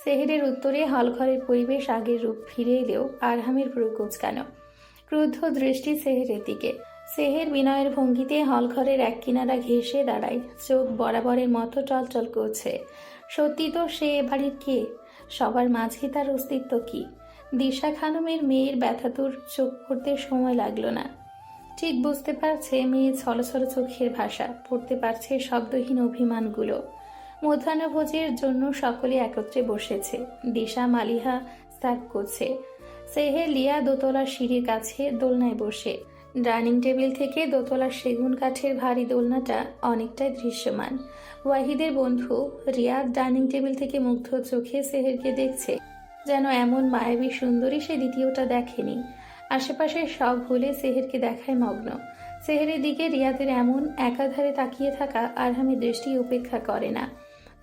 সেহেরের উত্তরে হলঘরের পরিবেশ আগের রূপ ফিরে এলেও আরহামের ভ্রু কুঁচকানো, ক্রুদ্ধ দৃষ্টি সেহেরের দিকে। সেহের বিনয়ের ভঙ্গিতে হলঘরের এক কিনারা ঘেঁষে দাঁড়ায়, চোখ বরাবরের মতো টলটল করছে। সত্যি তো সে এ বাড়ির কে? সবার মাঝে তার অস্তিত্ব কি? দিশা খানমের মেয়ের ব্যথাতুর চোখ পড়তে সময় লাগলো না। ঠিক বুঝতে পারছে মেয়ে ছলছল চোখের ভাষা, পড়তে পারছে শব্দহীন অভিমানগুলো। মধ্যাহ্নভোজের জন্য সকলে একত্রে বসেছে। দিশা মালিহা সার্ভ করছে। সেহের লিয়া দোতলার সিঁড়ির কাছে দোলনায় বসে। ডাইনিং টেবিল থেকে দোতলার সেগুন কাঠের ভারী দোলনাটা অনেকটাই দৃশ্যমান। ওয়াহিদের বন্ধু রিয়াদ ডাইনিং টেবিল থেকে মুগ্ধ চোখে সেহেরকে দেখছে, যেন এমন মায়াবী সুন্দরী সে দ্বিতীয়টা দেখেনি। আশেপাশে সব ভুলে সেহেরকে দেখায় মগ্ন। সেহেরের দিকে রিয়াদের এমন একাধারে তাকিয়ে থাকা আরহামের দৃষ্টি উপেক্ষা করে না।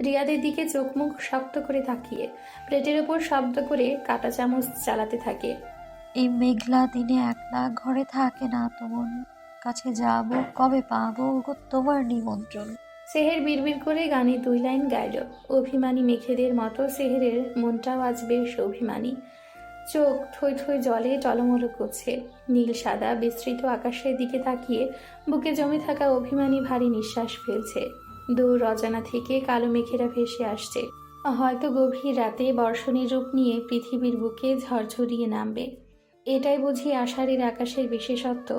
রিয়াদের দিকে চোখ মুখ শক্ত করে তাকিয়ে প্লেটের ওপর শব্দ করে কাঁটা চামচ চালাতে থাকে। এই মেঘলা দিনে একলা ঘরে থাকে না, তোমার কাছে যাব কবে পাবো গো তোমার নিমন্ত্রণ। সেহের বিড়বিড় করে গানে দুই লাইন গাইল। অভিমানী মেঘেদের মতো সেহেরের মনটাও আজ বেশ অভিমানী। চোখ থই থই জলে টলমল করছে। নীল সাদা বিস্তৃত আকাশের দিকে তাকিয়ে বুকে জমে থাকা অভিমানী ভারী নিঃশ্বাস ফেলছে। দূর অজানা থেকে কালো মেঘেরা ভেসে আসছে। হয়তো গভীর রাতে বর্ষণের রূপ নিয়ে পৃথিবীর বুকে ঝড়ঝরিয়ে নামবে। এটাই বুঝি আষাঢ়ের আকাশের বিশেষত্ব।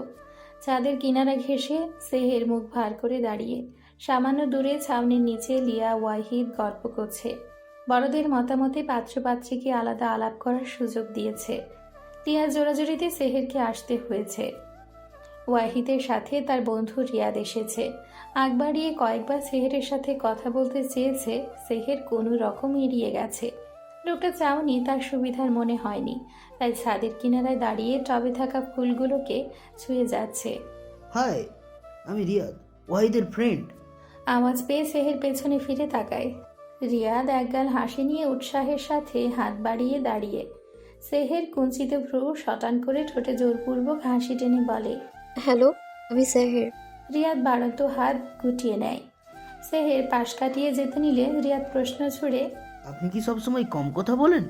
চাঁদের কিনারা ঘেঁষে সেহের মুখ ভার করে দাঁড়িয়ে। সামান্য দূরে ছাউনির নিচে লিয়া ওয়াহিদ গল্প করছে। বড়দের মতামতে পাত্রপাত্রীকে আলাদা আলাপ করার সুযোগ দিয়েছে। লিয়ার জোরাজুরিতে সেহেরকে আসতে হয়েছে। ওয়াহিদের সাথে তার বন্ধু রিয়াদ এসেছে। আগ বাড়িয়ে কয়েকবার সেহেরের সাথে কথা বলতে চেয়েছে, সেহের কোনো রকম এড়িয়ে গেছে। লোকটা চাউনি তার সুবিধার মনে হয়নি, তাই ছাদের কিনারায় দাঁড়িয়ে টবে থাকা ফুলগুলোকে ছুঁয়ে যাচ্ছে। হাই, আমি রিয়াদ, ওয়াহিদের ফ্রেন্ড। আওয়াজ পেয়ে সেহের পেছনে ফিরে তাকায়। রিয়াদ একগাল হাসি নিয়ে উৎসাহের সাথে হাত বাড়িয়ে দাঁড়িয়ে। সেহের কুঞ্চিত ভ্রু শটান করে ঠোঁটে জোরপূর্বক হাসি টেনে বলে, হ্যালো, আমি সেহের। রিয়াদ বাড়ন্ত হাত গুটিয়ে নেয়। সেহের পাশ কাটিয়ে যেতে নিলে রিয়াদ প্রশ্ন ছুড়ে, আপনি কি সবসময় কম কথা বলেন,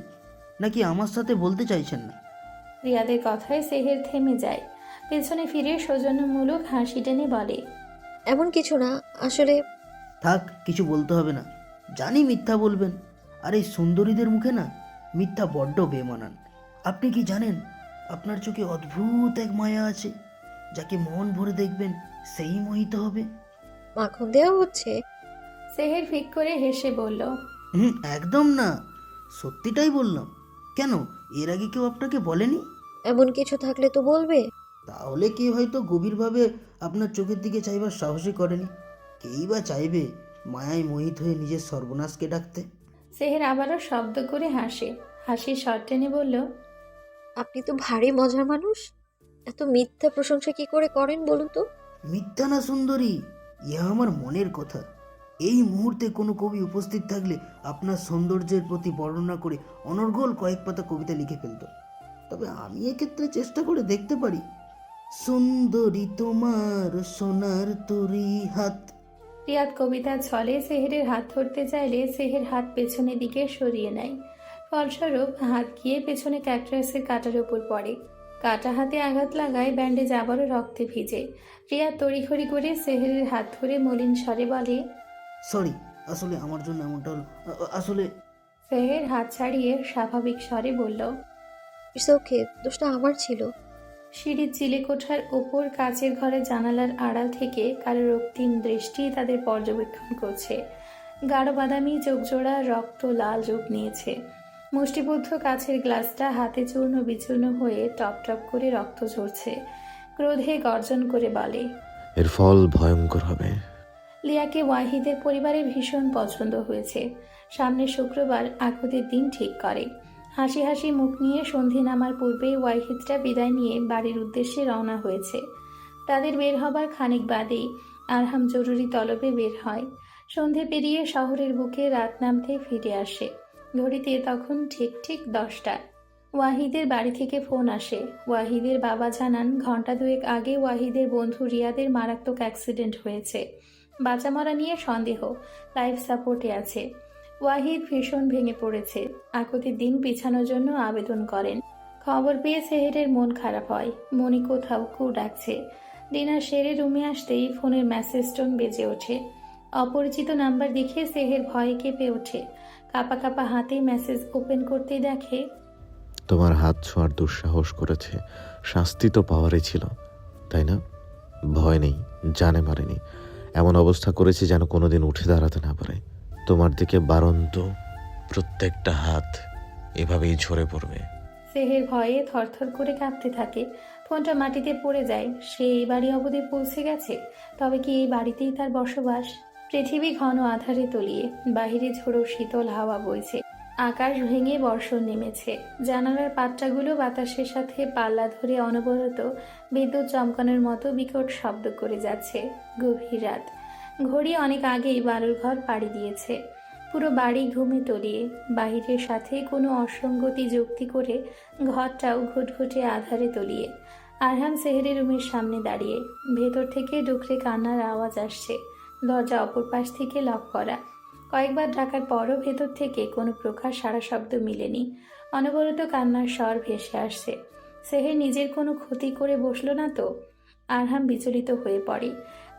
নাকি আমার সাথে বলতে চাইছেন না? রিয়াদের কথায় সেহের থেমে যায়। পেছনে ফিরে সৌজন্যমূলক হাসি টেনে বলে, এমন কিছু না, আসলে থাক, কিছু বলতে হবে না। জানি মিথ্যা বলবেন, আর এই সুন্দরীদের মুখে না মিথ্যা বড্ড বেমানান। আপনি কি জানেন, আপনার চোখে অদ্ভুত এক মায়া আছে, যাকে মন ভরে দেখবেন সেই মোহিত হবে। মাখন দেওয়া হচ্ছে। সেহের ফিক করে হেসে বলল, একদম না, সত্যিটাই বললাম। কেন, এর আগে কেউ আপনাকে বলেনি? এমন কিছু থাকলে তো বলবে। তাহলে কি হয়তো গভীরভাবে আপনার চোখের দিকে চাইবার সাহসই করেনি। কেই বা চাইবে মায়ায় মোহিত হয়ে নিজের সর্বনাশকে ডাকতে? সেহের আবারও শব্দ করে হাসে। হাসির স্বর টেনে বলল, আপনি তো ভারী মজার মানুষ। এত মিথ্যা প্রশংসা কি করে করেন বলুন তো? মিথ্যা না সুন্দরী, ইহা আমার মনের কথা। এই মুহূর্তে কোনো কবি উপস্থিত থাকলে আপনার সৌন্দর্যের প্রতি বর্ণনা করে অনর্গল কয়েক পাতা কবিতা লিখে ফেলত। তবে আমি এক্ষেত্রে চেষ্টা করে দেখতে পারি। সুন্দরী তোমার সোনার তরি হাত। রিয়াদ কবিতার ছলে সেহেরের হাত ধরতে চাইলে সেহের হাত পেছনের দিকে সরিয়ে নেয়। ফলস্বরূপ হাত গিয়ে পেছনে ক্যাকটাসের কাঁটার উপর পড়ে। কাটা হাতে আঘাত লাগায় ব্যান্ডেজ আবারও রক্তে ভিজে। রিয়াদ তড়িঘড়ি করে সেহেরের হাত ধরে মলিন স্বরে বলে, সরি, আসলে আমার জন্য এমনটা হলো। আসলে সেহের হাত ছাড়িয়ে স্বাভাবিক স্বরে বলল, ইটস ওকে, দোষটা আমার ছিল। সিঁড়ির চিলেকোঠার ওপর কাচের ঘরে জানালার আড়াল থেকে কারো রক্তিম দৃষ্টি তাদের পর্যবেক্ষণ করছে। গাঢ় বাদামি চোখজোড়া রক্ত লাল রূপ নিয়েছে। মুষ্টিবদ্ধ কাচের গ্লাসটা হাতে চূর্ণ বিচূর্ণ হয়ে টপ টপ করে রক্ত ঝরছে। ক্রোধে গর্জন করে বলে, এর ফল ভয়ঙ্কর হবে। লিয়াকে ওয়াহিদের পরিবারের ভীষণ পছন্দ হয়েছে। সামনের শুক্রবার আকদের দিন ঠিক করে। হাসি হাসি মুখ নিয়ে সন্ধে নামার পূর্বে ওয়াহিদরা বিদায় নিয়ে বাড়ির উদ্দেশ্যে রওনা হয়েছে। তাদের বের হবার খানিক বাদেই আরহাম জরুরি তলবে বের হয়। সন্ধে পেরিয়ে শহরের বুকে রাত নামতে ফিরে আসে। ঘড়িতে তখন ঠিক ঠিক 10টা। ওয়াহিদের বাড়ি থেকে ফোন আসে। ওয়াহিদের বাবা জানান ঘণ্টা দুয়েক আগে ওয়াহিদের বন্ধু রিয়াদের মারাত্মক অ্যাক্সিডেন্ট হয়েছে। বাঁচা মরা নিয়ে সন্দেহ, লাইফ সাপোর্টে আছে। ওয়াহিদ ভীষণ ভেঙে পড়েছে। আকুতির দিন পিছানোর জন্য আবেদন করেন। খবর পেয়ে সেহেরের মন খারাপ হয়। মনে কোথাও কু ডাকছে। ডিনার সেরে রুমে আসতেই ফোনের মেসেজ টোন বেজে ওঠে। অপরিচিত নাম্বার দেখে সেহের ভয়ে কেঁপে ওঠে। কাঁপা কাঁপা হাতে মেসেজ ওপেন করতেই দেখে তোমার হাত ছোঁয়ার দুঃসাহস করেছে, শাস্তি তো পাওয়ারই ছিল, তাই না? ভয় নেই, জানে মারেনি, এমন অবস্থা করেছে যেন কোনোদিন উঠে দাঁড়াতে না পারে। তোমার দিকে বারন্ত প্রত্যেকটা হাত এভাবেই ঝরে পড়বে। সেহের ভয়ে থরথর করে কাঁপতে থাকে। ফোনটা মাটিতে পড়ে যায়। সে এই বাড়ি অবধি পৌঁছে গেছে। তবে কি এই বাড়িতেই তার বসবাস? পৃথিবী ঘন আধারে তলিয়ে, বাহিরে ঝোড়ো শীতল হাওয়া বইছে। আকাশ ভেঙে বর্ষণ নেমেছে। জানালার পাট্টাগুলো বাতাসের সাথে পাল্লা ধরে অনবরত বিদ্যুৎ চমকানোর মতো বিকট শব্দ করে যাচ্ছে। গভীর রাত। ঘড়ি অনেক আগেই বালুর ঘর পাড়ি দিয়েছে। পুরো বাড়ি ঘুমে তলিয়ে। বাহিরের সাথে কোনো অসঙ্গতি যুক্তি করে ঘরটাও ঘুটঘুটে আধারে তলিয়ে। আরহাম সেহেরের রুমের সামনে দাঁড়িয়ে। ভেতর থেকে ডুকরে কান্নার আওয়াজ আসছে। দরজা অপর পাশ থেকে লক করা। কয়েকবার ডাকার পরও ভেতর থেকে কোনো প্রকার সাড়া শব্দ মিলেনি। অনবরত কান্নার স্বর ভেসে আসছে। সেহের নিজের কোনো ক্ষতি করে বসলো না তো? আরহাম বিচলিত হয়ে পড়ে।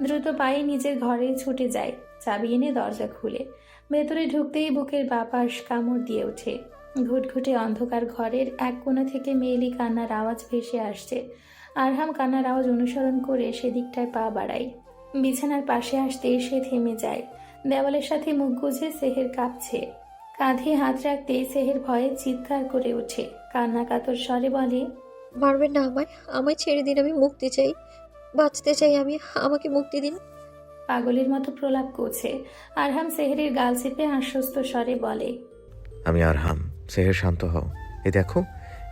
দ্রুত পায়ে নিজের ঘরে ছুটে যায়। চাবি এনে দরজা খুলে ভেতরে ঢুকতেই বুকের বাপাস কামড় দিয়ে ওঠে। ঘুটঘুটে অন্ধকার ঘরের এক কোণা থেকে মেয়েলি কান্নার আওয়াজ ভেসে আসছে। আরহাম কান্নার আওয়াজ অনুসরণ করে সেদিকটায় পা বাড়ায়। বিছানার পাশে আসতে সে থেমে যায়। দেওয়ালের সাথে মুখ গুজে সেহের কাঁপছে। কাঁধে হাত রাখতেই সেহের ভয়ে চিৎকার করে ওঠে। কান্না কাতর স্বরে বলে, মারবেন না আমায়, আমায় ছেড়ে দিন, আমি মুক্তি চাই, বাঁচতে চাই আমি, আমাকে মুক্তি দিন। পাগলের মতো প্রলাপ করছে। আরহাম সেহেরের গাল চেপে আশ্বস্ত স্বরে বলে, আমি আরহাম। সেহের, শান্ত হও। এ দেখো,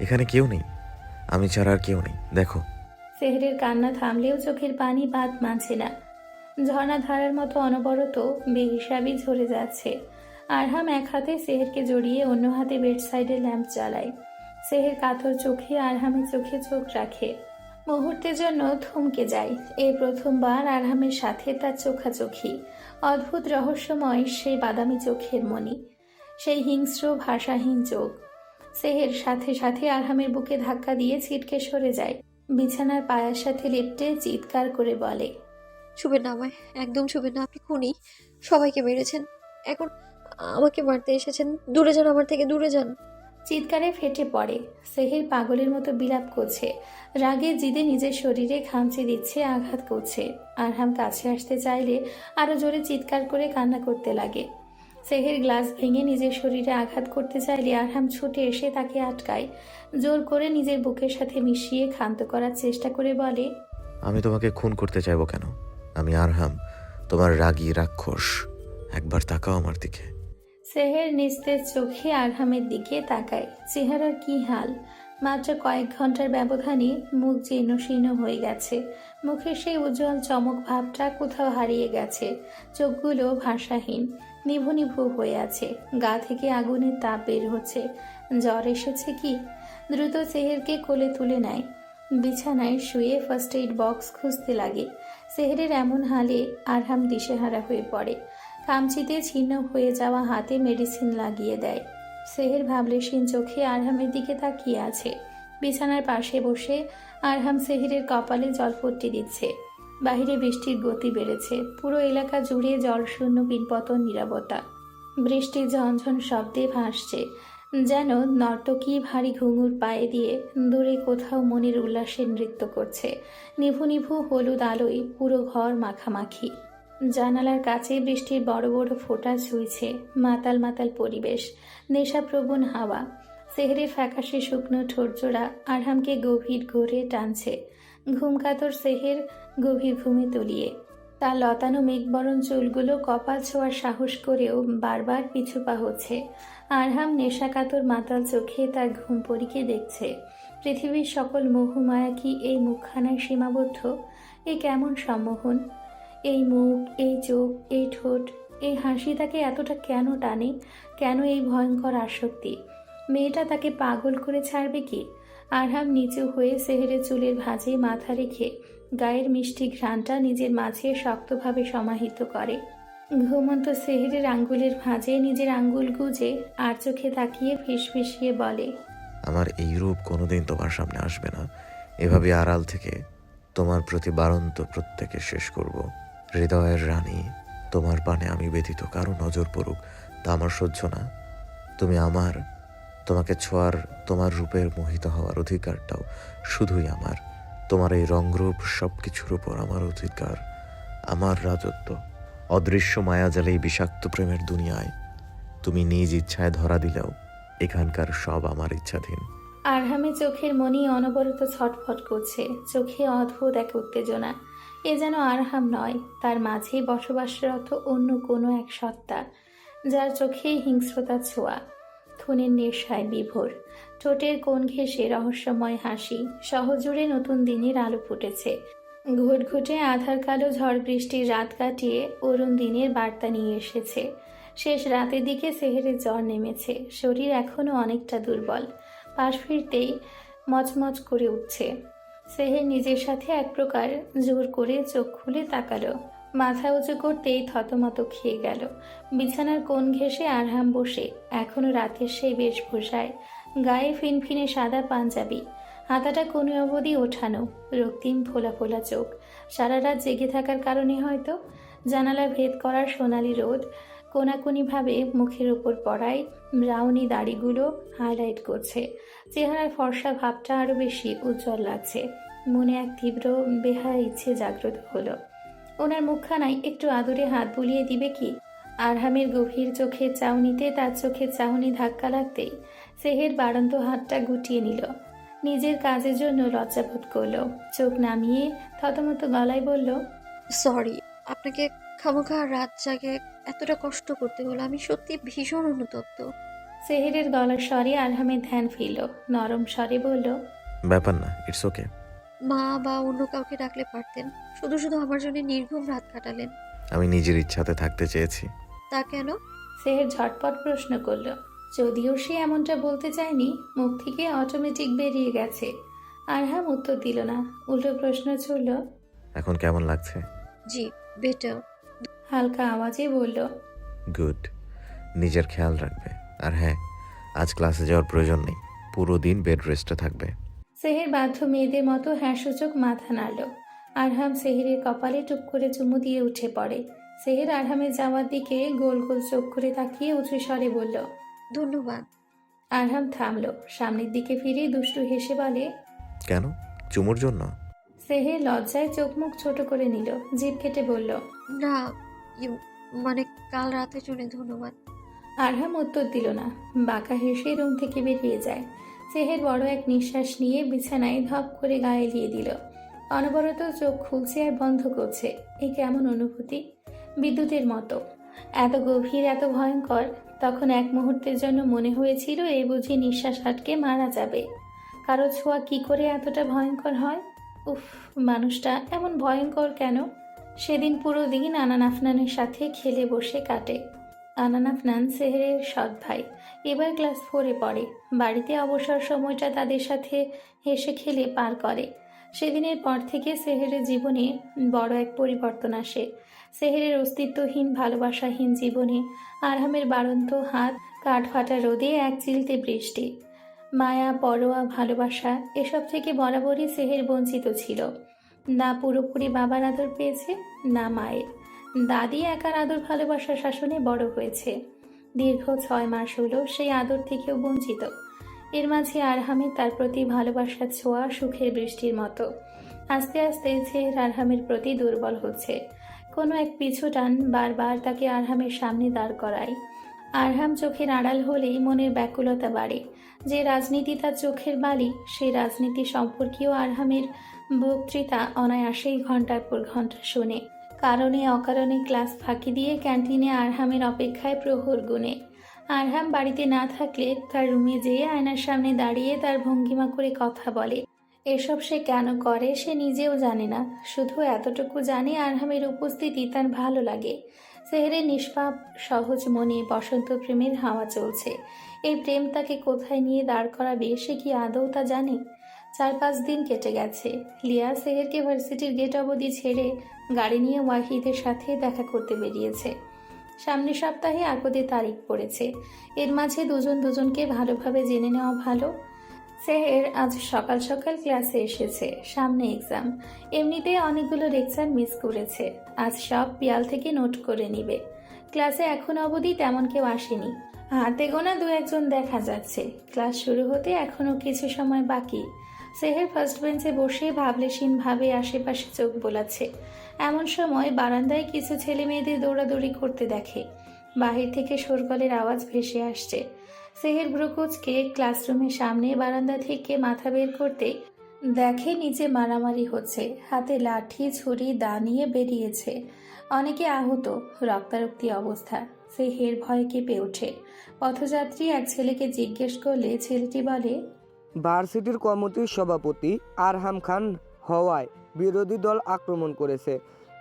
এখানে কেউ নেই, আমি ছাড়া আর কেউ নেই, দেখো। সেহেরের কান্না থামলেও চোখের পানি বাদ মানছে না। ঝর্ণা ধারার মতো অনবরত বেহিসাবি ঝরে যাচ্ছে। আরহাম এক হাতে সেহেরকে জড়িয়ে অন্য হাতে বেড সাইডে ল্যাম্প জ্বালায়। সেহের কাতর চোখে আরহামের চোখে চোখ রাখে। মুহূর্তের জন্য থমকে যায়। এই প্রথমবার আরহামের সাথে তার চোখাচোখি। অদ্ভুত রহস্যময় সেই বাদামি চোখের মণি, সেই হিংস্র ভাষাহীন চোখ। সেহের সাথে সাথে আরহামের বুকে ধাক্কা দিয়ে ছিটকে সরে যায়। বিছানার পায়ার সাথে লেপ্টে চিৎকার করে বলে, ছুবেন না আমায়, একদম ছুবেন না, আপনি খুনি, সবাইকে মেরেছেন, এখন আমাকে মারতে এসেছেন, দূরে যান আমার থেকে, দূরে যান। চিৎকারে ফেটে পড়ে। সেহের পাগলের মতো বিলাপ করছে। রাগে জিদে নিজের শরীরে খামচে দিচ্ছে, আঘাত করছে। আরহাম কাছে আসতে চাইলে আরো জোরে চিৎকার করে কান্না করতে লাগে। সেহের গ্লাস ভেঙে নিজের শরীরে আঘাত করতে চাইলে আরহাম ছুটে এসে তাকে আটকায়। জোর করে নিজের বুকের সাথে মিশিয়ে ক্ষান্ত করার চেষ্টা করে বলে, আমি তোমাকে খুন করতে চাইবো কেন? আমি আরহাম, তোমার রাগী রাক্ষস। একবার তাকাও আমার দিকে। সেহের নিস্তেজ চোখে আরহামের দিকে তাকায়। চেহারার কি হাল! মাত্র কয়েক ঘন্টার ব্যবধানে মুখ জীর্ণ শীর্ণ হয়ে গেছে। মুখের সেই উজ্জ্বল চমক ভাবটা কোথাও হারিয়ে গেছে। চোখগুলো ভাষাহীন, নিভু নিভু হয়ে আছে। গা থেকে আগুনের তাপ বের হচ্ছে। জ্বর এসেছে কি? দ্রুত সেহেরকে কোলে তুলে নেয়। বিছানায় শুয়ে ফার্স্ট এইড বক্স খুঁজতে লাগে। সেহেরের এমন হালে আরহাম দিশেহারা হয়ে পড়ে। খামচিতে ছিন্ন হয়ে যাওয়া হাতে মেডিসিন লাগিয়ে দেয়। সেহের ভাবলেশীন চোখে আরহামের দিকে তাকিয়ে আছে। বিছানার পাশে বসে আরহাম সেহেরের কপালে জলপট্টি দিচ্ছে। বাহিরে বৃষ্টির গতি বেড়েছে। পুরো এলাকা জুড়ে জলশূন্য পিনপতন নীরবতা। বৃষ্টি ঝনঝন শব্দে ভাসছে, যেন নর্তকী ভারী ঘুঙুর পায়ে দিয়ে দূরে কোথাও মনের উল্লাসের নৃত্য করছে। নিভু নিভু হলুদ আলোয় পুরো ঘর মাখামাখি। জানালার কাছে বৃষ্টির বড় বড় ফোঁটা ছুঁইছে। মাতাল মাতাল পরিবেশ, নেশাপ্রবণ হাওয়া। সেহেরের ফ্যাকাশে শুকনো ঠোঁটজোড়া আরহামকে গভীর ঘোরে টানছে। ঘুমকাতর সেহের গভীর ঘুমে তলিয়ে। তার লতানো মেঘবরণ চুলগুলো কপাল ছোঁয়ার সাহস করেও বারবার পিছু পা হচ্ছে। আরহাম নেশাকাতর মাতাল চোখে তার ঘুম পরীকে দেখছে। পৃথিবীর সকল মোহমায়া কি এই মুখখানায় সীমাবদ্ধ? এ কেমন সম্মোহন! এই মুখ, এই চোখ, এই ঠোঁট, এই হাসি তাকে এতটা কেন টানে? কেন এই ভয়ঙ্কর আসক্তি? মেয়েটা তাকে পাগল করে ছাড়বে কি? আরহাম নিচু হয়ে সেহেরের চুলের ভাঁজে মাথা রেখে গায়ের মিষ্টি ঘ্রাণটা নিজের মাঝে শক্তভাবে সমাহিত করে। ঘুমন্ত সেহেরের আঙ্গুলের ভাঁজে নিজের আঙ্গুল গুজে আর চোখে তাকিয়ে ফিসফিসিয়ে বলে, আমার এই রূপ কোনোদিন তোমার সামনে আসবে না। এভাবে আড়াল থেকে তোমার প্রতি বারন্ত প্রত্যেকে শেষ করব। হৃদয়ের রানী, তোমার পানে আমি ব্যতীত কারো নজর পড়ুক তা আমার সহ্য না। তুমি আমার, তোমাকে ছোঁয়ার, তোমার রূপের মোহিত হওয়ার অধিকারটাও শুধুই আমার। তোমার এই রংরূপ সব কিছুর উপর আমার অধিকার, আমার রাজত্ব। অদৃশ্য মায়াজালে এই বিষাক্ত প্রেমের দুনিয়ায় তুমি নিজ ইচ্ছায় ধরা দিলেও এখানকার সব আমার ইচ্ছাধীন। আরহামের চোখের মনি অনবরত ছটফট করছে, চোখে অদ্ভুত এক উত্তেজনা। এ যেন আরহাম নয়, তার মাঝেই বসবাসরত অন্য কোনো এক সত্তা, যার চোখেই হিংস্রতার ছোঁয়া, খুনের নেশায় বিভোর। ঠোঁটের কোণ ঘেঁষে রহস্যময় হাসি, সহজুড়ে নতুন দিনের আলো ফুটেছে। ঘুটঘুটে আধার কালো ঝড় বৃষ্টির রাত কাটিয়ে অরুণ দিনের বার্তা নিয়ে এসেছে। শেষ রাতের দিকে সেহেরের জ্বর নেমেছে, শরীর এখনও অনেকটা দুর্বল। পাশ ফিরতেই মচমচ করে উঠছে। সেহের নিজের সাথে এক প্রকার জোর করে চোখ খুলে তাকালো। মাথা উঁচু করতেই থতমত খেয়ে গেল। বিছানার কোণ ঘেঁষে আরহাম বসে, এখনো রাতের সেই বেশভূষায়, গায়ে ফিনফিনে সাদা পাঞ্জাবি, হাতাটা কোনো অবধি ওঠানো, রক্তিম ফোলা ফোলা চোখ। সারা রাত জেগে থাকার কারণে হয়তো জানালা ভেদ করার সোনালি রোদ কোনাকুনিভাবে মুখের উপর পড়ায় ব্রাউনি দাড়িগুলো হাইলাইট করছে। চেহারার ফর্সা ভাবটা আরও বেশি উজ্জ্বল লাগছে। মনে এক তীব্র বেহায়া ইচ্ছে জাগ্রত হলো। ওনার মুখখানায় একটু আদরে হাত বুলিয়ে দিবে কি? আরহামের গভীর চোখের চাউনিতে তার চোখের চাউনি ধাক্কা লাগতেই সেহের বাড়ন্ত হাতটা গুটিয়ে নিল। নিজের কাজের জন্য লজ্জাবোধ করলো। চোখ নামিয়ে থতমত গলায় বলল, সরি, আপনাকে খামোখা রাত জাগে এতটা কষ্ট করতে হলো। আমি সত্যি ভীষণ অনুতপ্ত। সেহেরের গলার স্বরে আরহামের ধ্যান ফিরল। নরম স্বরে বলল, ব্যাপার না, ইটস ওকে। মা বা অন্য কাউকে ডাকলে পারতেন, শুধু শুধু আমার জন্য নির্ঘুম রাত কাটালেন। আমি নিজের ইচ্ছাতে থাকতে চেয়েছি। তা কেন? সেহের ঝটপট প্রশ্ন করল। যদিও সে এমনটা বলতে চায়নি, মুখ থেকে অটোমেটিক বেরিয়ে গেছে। আরহাম উত্তর দিল না, উল্টো প্রশ্ন ছুড়ল। এখন কেমন লাগছে? জি, বেটার। হালকা আওয়াজে বলল, গুড। নিজের খেয়াল রাখবে। আর হ্যাঁ, আজ ক্লাসে যাওয়ার প্রয়োজন নেই, পুরো দিন বেড রেস্টে থাকবে। সেহের বাধ্য মেয়েদের মতো হ্যাঁসূচক মাথা নাড়ল। আরহাম সেহেরের কপালে টুপ করে চুমু দিয়ে উঠে পড়ে। সেহের আরহামের যাওয়ার দিকে গোল গোল চোখ করে তাকিয়ে উঁচু স্বরে বলল, ধন্যবাদ। আরহাম থামল, সামনের দিকে ফিরে দুষ্টু হেসে বলে, কেন? চুমুর জন্য? সেহের লজ্জায় চোখ মুখ ছোট করে নিল, জিভ কেটে বলল, না, মানে কাল রাতের জন্য ধন্যবাদ। আরহাম উত্তর দিল না, বাঁকা হেসে রুম থেকে বেরিয়ে যায়। সেহের বড় এক নিঃশ্বাস নিয়ে বিছানায় ধপ করে গায়ে এলিয়ে দিল। অনবরত চোখ খুলছে আর বন্ধ করছে। এই কেমন অনুভূতি? বিদ্যুতের মতো, এত গভীর, এত ভয়ঙ্কর। তখন এক মুহূর্তের জন্য মনে হয়েছিল এই বুঝি নিঃশ্বাস আটকে মারা যাবে। কারো ছোঁয়া কি করে এতটা ভয়ঙ্কর হয়? উফ, মানুষটা এমন ভয়ঙ্কর কেন? সেদিন পুরো দিন আনান আফনানের সাথে খেলে বসে কাটে। আনান আফনান সেহেরের সৎ ভাই, এবার ক্লাস 4-এ পড়ে। বাড়িতে অবসর সময়টা তাদের সাথে হেসে খেলে পার করে। সেদিনের পর থেকে সেহেরের জীবনে বড় এক পরিবর্তন আসে। সেহেরের অস্তিত্বহীন ভালোবাসাহীন জীবনে আরহামের বাড়ন্ত হাত, কাঠফাটা রোদে এক চিলতে বৃষ্টি। মায়া, পরোয়া, ভালোবাসা এসব থেকে বরাবরই সেহের বঞ্চিত ছিল। না পুরোপুরি বাবার আদর পেয়েছে, না মায়ের। দাদি একার আদর ভালোবাসার শাসনে বড় হয়েছে। দীর্ঘ 6 মাস হলো সেই আদর থেকেও বঞ্চিত। এর মাঝে আরহামের তার প্রতি ভালোবাসার ছোঁয়া সুখের বৃষ্টির মতো। আস্তে আস্তে সেহের আরহামের প্রতি দুর্বল হচ্ছে। কোনো এক পিছু টান বারবার তাকে আরহামের সামনে দাঁড় করায়। আরহাম চোখের আড়াল হলেই মনের ব্যাকুলতা বাড়ে। যে রাজনীতি তার চোখের বালি, সেই রাজনীতি সম্পর্কীয় আরহামের বক্তৃতা অনায়াসেই ঘন্টার পর ঘন্টা শোনে। কারণে অকারণে ক্লাস ফাঁকি দিয়ে ক্যান্টিনে আরহামের অপেক্ষায় প্রহর গুনে। আরহাম বাড়িতে না থাকলে তার রুমে যেয়ে আয়নার সামনে দাঁড়িয়ে তার ভঙ্গিমা করে কথা বলে। এসব সে কেন করে সে নিজেও জানে না, শুধু এতটুকু জানে আরহামের উপস্থিতি তার ভালো লাগে। সেহেরের নিষ্পাপ সহজ মনে বসন্ত প্রেমের হাওয়া চলছে। এই প্রেম তাকে কোথায় নিয়ে দাঁড় করাবে সে কি আদৌ তা জানে? 4-5 দিন কেটে গেছে। লিয়া সেহেরকে ভার্সিটির গেট অবধি ছেড়ে গাড়ি নিয়ে ওয়াহিদের সাথে দেখা করতে বেরিয়েছে। সামনের সপ্তাহে আকদের তারিখ পড়েছে। এর মাঝে দুজন দুজনকে ভালোভাবে জেনে নেওয়া ভালো। সেহের আজ সকাল সকাল ক্লাসে এসেছে, সামনে এক্সাম। এমনিতেই অনেকগুলো লেকচার মিস করেছে, আজ সব পিয়াল থেকে নোট করে নিবে। ক্লাসে এখন অবধি তেমন কেউ আসেনি, হাতে গোনা দু একজন দেখা যাচ্ছে। ক্লাস শুরু হতে এখনো কিছু সময় বাকি। সেহের ফার্স্ট বেঞ্চে বসে ভাবলেশীন ভাবে আশেপাশে চোখ বোলাচ্ছে। এমন সময় বারান্দায় কিছু ছেলে মেয়েদের দৌড়াদৌড়ি করতে দেখে। বাহির থেকে শোরগোলের আওয়াজ ভেসে আসছে। সেহের ব্রুকুচকে ক্লাসরুমের সামনে বারান্দা থেকে মাথা বের করতে দেখে নিচে মারামারি হচ্ছে। হাতে লাঠি ছুরি দা নিয়ে বেরিয়েছে। অনেকে আহত, রক্তারক্তি অবস্থা। সেহের ভয়ে কেঁপে ওঠে। পথযাত্রী এক ছেলেকে জিজ্ঞেস করলে ছেলেটি বলে, ভার্সিটির কমিটির সভাপতি আরহাম খান হওয়ায় বিরোধী দল আক্রমণ করেছে,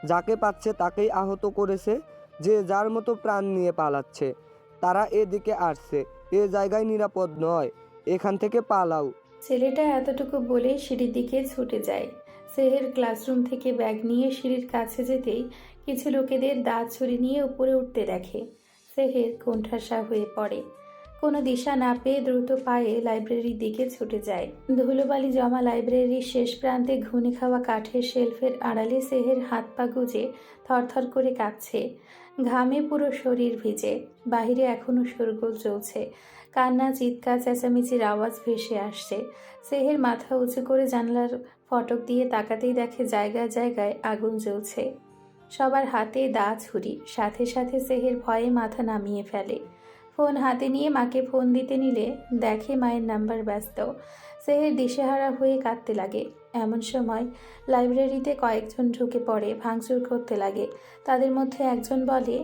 যাকে পাচ্ছে তাকেই আহত করেছে, যে যার মতো প্রাণ নিয়ে পালাচ্ছে। তারা এদিকে আসছে, এ জায়গায় নিরাপদ নয়, এখান থেকে পালাও। ছেলেটা এতটুকু বলে সিঁড়ির দিকে ছুটে যায়। সেহের ক্লাসরুম থেকে ব্যাগ নিয়ে সিঁড়ির কাছে যেতেই কিছু লোকেদের দাঁত ছুরি নিয়ে উপরে উঠতে দেখে। সেহের কোণঠাসা হয়ে পড়ে। কোনো দিশা না পেয়ে দ্রুত পায়ে লাইব্রেরির দিকে ছুটে যায়। ধুলোবালি জমা লাইব্রেরির শেষ প্রান্তে ঘুনে খাওয়া কাঠের শেলফের আড়ালে সেহের হাত পা গুজে থরথর করে কাঁপছে। ঘামে পুরো শরীর ভিজে। বাহিরে এখনো শোরগোল চলছে। কান্না, চিৎকার, চেঁচামেচির আওয়াজ ভেসে আসছে। সেহের মাথা উঁচু করে জানলার ফটক দিয়ে তাকাতেই দেখে জায়গায় জায়গায় আগুন জ্বলছে। সবার হাতে দা ছুরি। সাথে সাথে সেহের ভয়ে মাথা নামিয়ে ফেলে। ফোন হাতে নিয়ে মাকে ফোন দিতে নিলে দেখে মায়ের নাম্বার ব্যস্ত। সেহের দিশেহারা হয়ে কাঁদতে লাগে। এমন সময় লাইব্রেরিতে কয়েকজন ঢুকে পড়ে, ভাঙচুর করতে লাগে। তাদের মধ্যে একজন বলে,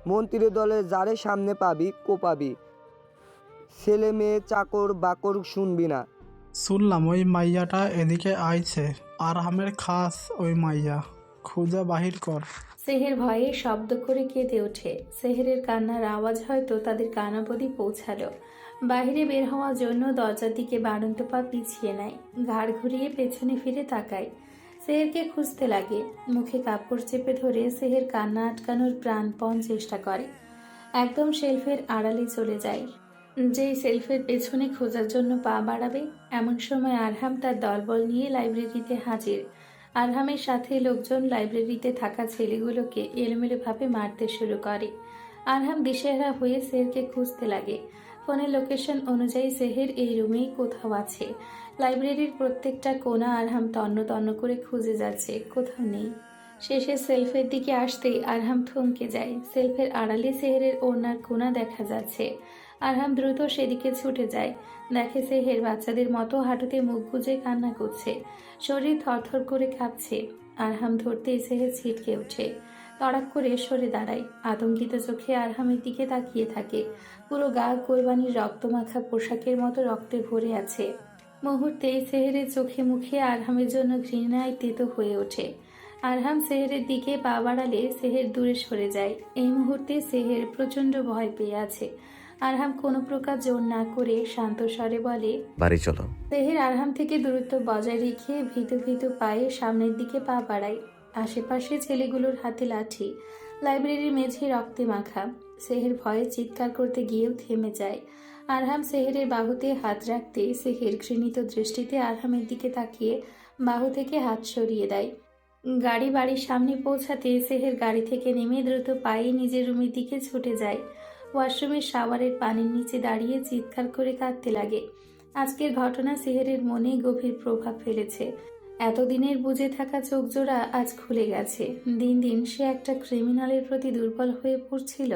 মন্ত্রী দলে যারে সামনে পাবি কোপাবি, ছেলে মেয়ে চাকর বাকর শুনবি না। শুনলাম ওই মাইয়াটা এদিকে আইছে, আর আমের খাস ওই মাইয়া, খুঁজে বাহির কর। সেহের ভয়ে শব্দ করে কেঁদে ওঠে। সেহেরের কান্নার আওয়াজ হয়তো তাদের কানাবধি পৌঁছালো। বাইরে বের হওয়ার জন্য দরজার দিকে বাড়ন্ত পা পিছিয়ে নেয়, ঘাড় ঘুরিয়ে পেছনে ফিরে তাকায়। সেহেরকে খুঁজতে লাগে। মুখে কাপড় চেপে ধরে সেহের কান্না আটকানোর প্রাণপণ চেষ্টা করে। একদম শেলফের আড়ালে চলে যায়। যেই সেলফের পেছনে খোঁজার জন্য পা বাড়াবে, এমন সময় আরহাম তার দলবল নিয়ে লাইব্রেরিতে হাজির। আরহামের সাথে লোকজন লাইব্রেরিতে থাকা ছেলেগুলোকে এলোমেলোভাবে মারতে শুরু করে। আরহাম দিশেহারা হয়ে সেহেরকে খুঁজতে লাগে। ফোনের লোকেশন অনুযায়ী সেহের এই রুমেই কোথাও আছে। লাইব্রেরির প্রত্যেকটা কোণা আরহাম তন্ন তন্ন করে খুঁজে যাচ্ছে, কোথাও নেই। শেষে সেলফের দিকে আসতেই আরহাম থমকে যায়। সেলফের আড়ালে সেহেরের ওড়নার কোণা দেখা যাচ্ছে। আরহাম দ্রুত সেদিকে ছুটে যায়। দেখে সেহের বাচ্চাদের মতো হাঁটুতে মুখ গুজে কান্না করছে, শরীর থরথর করে কাঁপছে। আরহাম ধরতেই সেহের ছিটকে ওঠে, তড়াক করে সরে দাঁড়ায়। আতঙ্কিত চোখে আরহামের দিকে তাকিয়ে থাকে। পুরো গা কোরবানির রক্তমাখা পোশাকের মতো রক্তে ভরে আছে। মুহূর্তেই সেহেরের চোখে মুখে আরহামের জন্য ঘৃণায় তেতো হয়ে ওঠে। আরহাম সেহেরের দিকে পা বাড়ালে সেহের দূরে সরে যায়। এই মুহূর্তে সেহের প্রচণ্ড ভয় পেয়ে আছে। আরহাম কোনো প্রকার জোর না করে শান্ত স্বরে বলে, বাড়ি চলো। সেহের আরহাম থেকে দূরত্ব বজায় রেখে ভীতু ভীতু পায়ে সামনের দিকে পা বাড়ায়। আশেপাশে ছেলেগুলোর হাতে লাঠি। লাইব্রেরির মেঝে রক্তে মাখা। সেহের ভয়ে চিৎকার করতে গিয়েও থেমে যায়। আরহাম সেহেরের বাহুতে হাত রাখতে সেহের ঘৃণিত দৃষ্টিতে আরহামের দিকে তাকিয়ে বাহু থেকে হাত সরিয়ে দেয়। গাড়ি বাড়ির সামনে পৌঁছাতে সেহের গাড়ি থেকে নেমে দ্রুত পায়ে নিজের রুমের দিকে ছুটে যায়। ওয়াশরুমের শাওয়ারের পানির নিচে দাঁড়িয়ে চিৎকার করে কাঁদতে লাগে। আজকের ঘটনা সেহেরের মনে গভীর প্রভাব ফেলেছে। এতদিনের বুজে থাকা চোখজোড়া আজ খুলে গেছে। দিন দিন সে একটা ক্রিমিনালের প্রতি দুর্বল হয়ে পড়ছিল।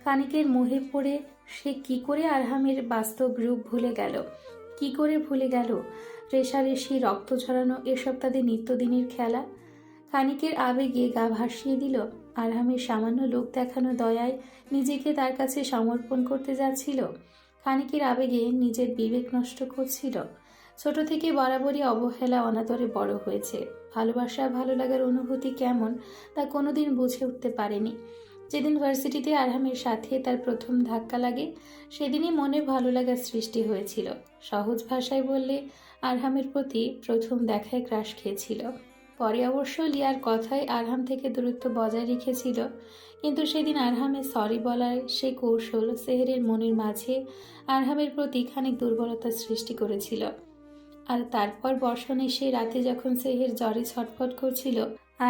খানিকের মোহে পড়ে সে কি করে আরহামের বাস্তব রূপ ভুলে গেল? কি করে ভুলে গেল রেশারেশি, রক্ত ঝরানো এসব তাদের নিত্যদিনের খেলা? খানিকের আবেগে গা ভাসিয়ে দিল। আরহামের সামান্য লোক দেখানো দয়ায় নিজেকে তার কাছে সমর্পণ করতে যাচ্ছিল। খানিকের আবেগে নিজের বিবেক নষ্ট করছিল। ছোট থেকে বরাবরই অবহেলা অনাদরে বড় হয়েছে। ভালোবাসা, ভালো লাগার অনুভূতি কেমন তা কোনোদিন বুঝে উঠতে পারেনি। যেদিন ভার্সিটিতে আরহামের সাথে তার প্রথম ধাক্কা লাগে, সেদিনই মনে ভালো লাগার সৃষ্টি হয়েছিল। সহজ ভাষায় বললে আরহামের প্রতি প্রথম দেখায় ক্রাশ খেয়েছিল। পরে অবশ্য লিয়ার কথায় আরহাম থেকে দূরত্ব বজায় রেখেছিল, কিন্তু সেদিন আরহামের সরি বলার সে কৌশল সেহেরের মনের মাঝে আরহামের প্রতি খানিক দুর্বলতার সৃষ্টি করেছিল। আর তারপর বর্ষণে সে রাতে যখন সেহের জ্বরে ছটফট করছিল,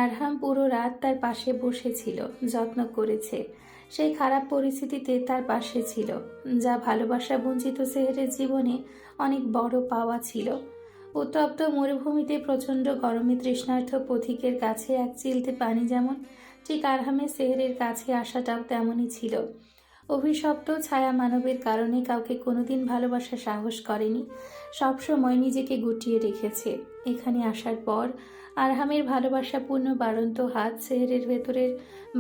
আরহাম পুরো রাত তার পাশে বসেছিল, যত্ন করেছে। সেই খারাপ পরিস্থিতিতে তার পাশে ছিল, যা ভালোবাসা বঞ্চিত সেহেরের জীবনে অনেক বড় পাওয়া ছিল। উত্তপ্ত মরুভূমিতে প্রচণ্ড গরমে তৃষ্ণার্ত পথিকের কাছে এক চিলতে পানি যেমন, ঠিক আরহামের সেহেরের কাছে আসাটাও তেমনই ছিল। অভিশপ্ত ছায়া মানবের কারণে কাউকে কোনোদিন ভালোবাসার সাহস করেনি, সবসময় নিজেকে গুটিয়ে রেখেছে। এখানে আসার পর আরহামের ভালোবাসাপূর্ণ বাড়ন্ত হাত সেহেরের ভেতরের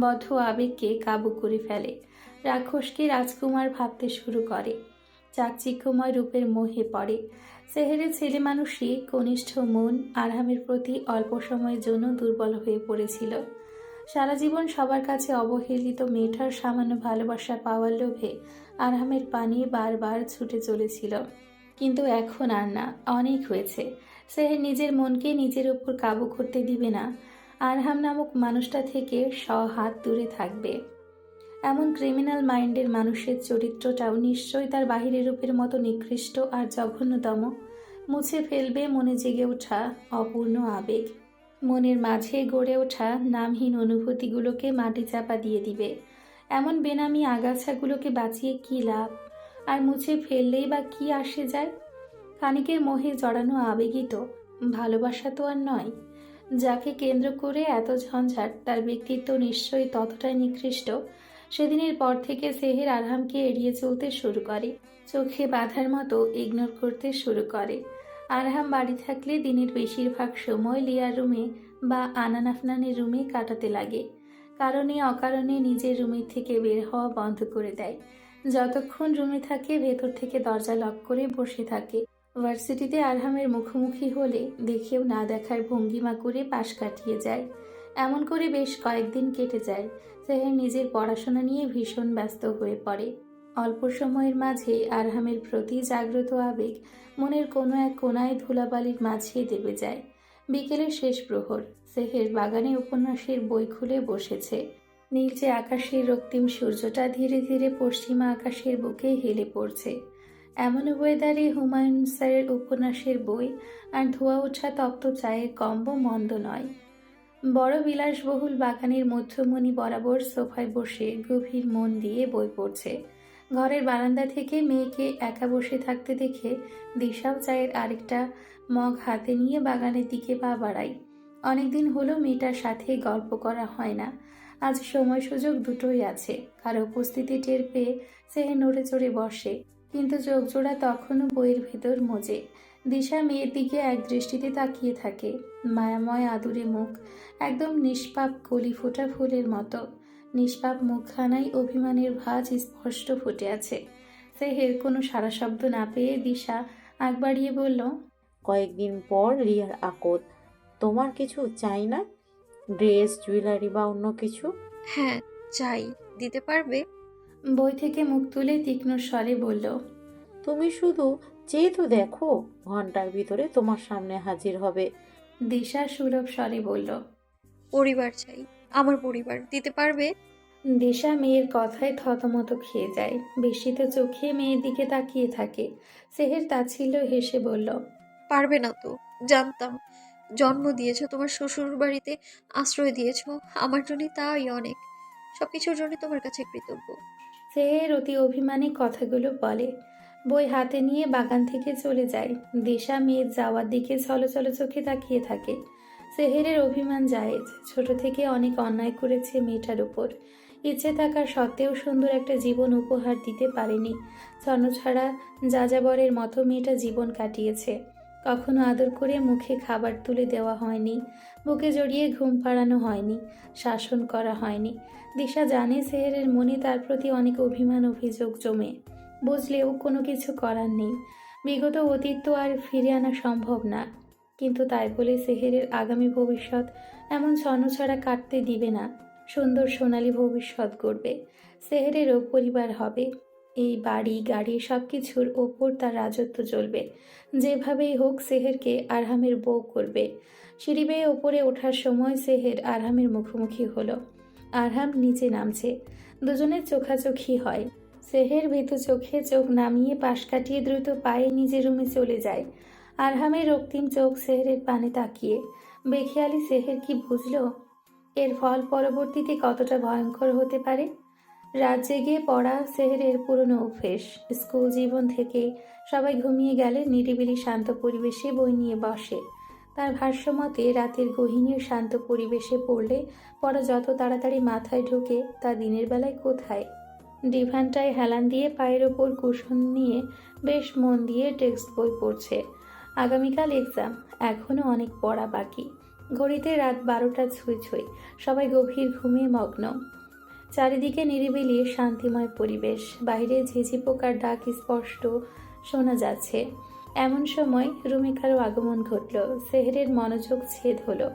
বদ্ধ আবেগকে কাবু করে ফেলে, রাক্ষসকে রাজকুমার ভাবতে শুরু করে, চাকচিক্যময় রূপের মোহে পড়ে। সেহেরের ছেলে মানুষই কনিষ্ঠ মন আরহামের প্রতি অল্প সময়ের জন্য দুর্বল হয়ে পড়েছিল। সারা জীবন সবার কাছে অবহেলিত মেয়েটার সামান্য ভালোবাসা পাওয়ার লোভে আরহামের পানি বারবার ছুটে চলেছিল। কিন্তু এখন আর না, অনেক হয়েছে। সেহের নিজের মনকে নিজের উপর কাবু করতে দিবে না। আরহাম নামক মানুষটা থেকে হাত দূরে থাকবে। এমন ক্রিমিনাল মাইন্ডের মানুষের চরিত্রটাও নিশ্চয়ই তার বাহিরের রূপের মতো নিকৃষ্ট আর জঘন্যতম। মুছে ফেলবে মনে জেগে ওঠা অপূর্ণ আবেগ, মনের মাঝে গড়ে ওঠা নামহীন অনুভূতিগুলোকে মাটি চাপা দিয়ে দিবে। এমন বেনামি আগাছাগুলোকে বাঁচিয়ে কী লাভ? আর মুছে ফেললেই বা কি আসে যায়? খানিকের মোহে জড়ানো আবেগই তো, ভালোবাসা তো আর নয়। যাকে কেন্দ্র করে এত ঝঞ্ঝাট, তার ব্যক্তিত্ব নিশ্চয়ই ততটাই নিকৃষ্ট। সেদিনের পর থেকে সেহের আরহামকে এড়িয়ে চলতে শুরু করে, চোখে বাঁধার মতো ইগনোর করতে শুরু করে। আরহাম বাড়ি থাকলে দিনের বেশিরভাগ সময় লিয়ার রুমে বা আনান আফনানের রুমে কাটাতে লাগে। কারণে অকারণে নিজের রুমের থেকে বের হওয়া বন্ধ করে দেয়। যতক্ষণ রুমে থাকে ভেতর থেকে দরজা লক করে বসে থাকে। ভার্সিটিতে আরহামের মুখোমুখি হলে দেখেও না দেখার ভঙ্গিমা করে পাশ কাটিয়ে যায়। এমন করে বেশ কয়েকদিন কেটে যায়। সেহের নিজের পড়াশোনা নিয়ে ভীষণ ব্যস্ত হয়ে পড়ে। অল্প সময়ের মাঝে আরহামের প্রতি জাগ্রত আবেগ মনের কোনো এক কোনায় ধুলাবালির মাঝে দেবে যায়। বিকেলের শেষ প্রহর, সেহের বাগানে উপন্যাসের বই খুলে বসেছে। নীলচে আকাশের রক্তিম সূর্যটা ধীরে ধীরে পশ্চিমা আকাশের বুকে হেলে পড়ছে। এমন ওয়েদারে হুমায়ুন স্যারের উপন্যাসের বই আর ধোয়া ওঠা তপ্ত চায়ের কম্বো মন্দ নয়। বড় বিলাসবহুল বাগানের মধ্যমণি বরাবর সোফায় বসে গভীর মন দিয়ে বই পড়ছে। ঘরের বারান্দা থেকে মেয়েকে একা বসে থাকতে দেখে দিশাও চায়ের আরেকটা মগ হাতে নিয়ে বাগানের দিকে পা বাড়ায়। অনেকদিন হলো মেয়েটার সাথে গল্প করা হয় না। আজ সময় সুযোগ দুটোই আছে। কারো উপস্থিতি টের পেয়ে সে নড়ে চড়ে বসে, কিন্তু চোখ জোড়া তখনও বইয়ের ভেতর মজে। দিশা মেয়ের দিকে এক দৃষ্টিতে তাকিয়ে থাকে। মায়াময় আদুরে মুখ, একদম নিষ্পাপ কলি ফোটা ফুলের মতো। নিষ্পাপ মুখখানায় অভিমানের ভাঁজ স্পষ্ট ফুটে আছে। সেহের কোনো সারা শব্দ না পেয়ে দিশা আগ বাড়িয়ে বলল, কয়েকদিন পর রিয়ার আকদ, তোমার কিছু চাই না? ড্রেস, জুয়েলারি বা অন্য কিছু? হ্যাঁ চাই, দিতে পারবে? বই থেকে মুখ তুলে তীক্ষ্ণ স্বরে বলল, তুমি শুধু চেয়ে তো দেখো, ঘন্টার ভিতরে তোমার সামনে হাজির হবে। দিশা সুলভ স্বরে বলল। পরিবার চাই, আমার পরিবার, দিতে পারবে? দিশা মেয়ের কথায় থতমত খেয়ে যায়। বিস্মিত চোখে মেয়ের দিকে তাকিয়ে থাকে। সেহের তাচ্ছিল্য হেসে বলল, পারবে না তো জানতাম। জন্ম দিয়েছো, তোমার শ্বশুর বাড়িতে আশ্রয় দিয়েছো, আমার জন্য তাই অনেক। সবকিছুর জন্য তোমার কাছে কৃতজ্ঞ। সেহের অতি অভিমানী কথাগুলো বলে। বই হাতে নিয়ে বাগান থেকে চলে যায়। দিশা মেয়ের যাওয়ার দিকে ছলছল চোখে তাকিয়ে থাকে। সেহেরের অভিমান জায়েজ। ছোট থেকে অনেক অন্যায় করেছে মেয়েটার উপর। ইচ্ছে থাকার সত্ত্বেও সুন্দর একটা জীবন উপহার দিতে পারেনি। ছন্নছাড়া যাযাবরের মতো মেয়েটা জীবন কাটিয়েছে। কখনো আদর করে মুখে খাবার তুলে দেওয়া হয়নি, বুকে জড়িয়ে ঘুম পাড়ানো হয়নি, শাসন করা হয়নি। দিশা জানে সেহেরের মনে তার প্রতি অনেক অভিমান অভিযোগ জমে। বুঝলেও কোনো কিছু করার নেই। বিগত অতীত তো আর ফিরে আনা সম্ভব না। কিন্তু তাই বলে সেহেরের আগামী ভবিষ্যৎ এমন ছন্নছাড়া কাটতে দিবে না। সুন্দর সোনালী ভবিষ্যৎ গড়বে। সেহেরেরও পরিবার হবে। এই বাড়ি গাড়ি সব কিছুর ওপর তার রাজত্ব চলবে। যেভাবেই হোক সেহেরকে আরহামের বউ করবে। সিঁড়ি বেয়ে ওপরে ওঠার সময় সেহের আরহামের মুখোমুখি হলো। আরহাম নিচে নামছে। দুজনের চোখাচোখি হয়। সেহের ভীতু চোখে চোখ নামিয়ে পাশ কাটিয়ে দ্রুত পায়ে নিজের রুমে চলে যায়। আরহামের রক্তিম চোখ সেহেরের পানে তাকিয়ে। বেখেয়ালি সেহের কি বুঝলো এর ফল পরবর্তীতে কতটা ভয়ঙ্কর হতে পারে? রাত জেগে পড়া সেহেরের পুরনো অভ্যেস। স্কুল জীবন থেকে সবাই ঘুমিয়ে গেলে নিরিবিলি শান্ত পরিবেশে বই নিয়ে বসে। তার ভাষ্যমতে রাতের গহীনের শান্ত পরিবেশে পড়লে পড়া যত তাড়াতাড়ি মাথায় ঢোকে তা দিনের বেলায় কোথায়। ডিভানটায় হেলান দিয়ে পায়ের ওপর কুশন নিয়ে বেশ মন দিয়ে টেক্সট বই পড়ছে। আগামীকাল এক্সাম, এখনও অনেক পড়া বাকি। ঘড়িতে রাত 12টা ছুঁই ছুঁই। সবাই গভীর ঘুমে মগ্ন। চারিদিকে নিরিবিলি শান্তিময় পরিবেশ। বাইরে ঝিঝি পোকার ডাক স্পষ্ট শোনা যাচ্ছে। এমন সময় রুমে কারো আগমন ঘটল। সেহেরের মনোযোগ ছেদ হলো।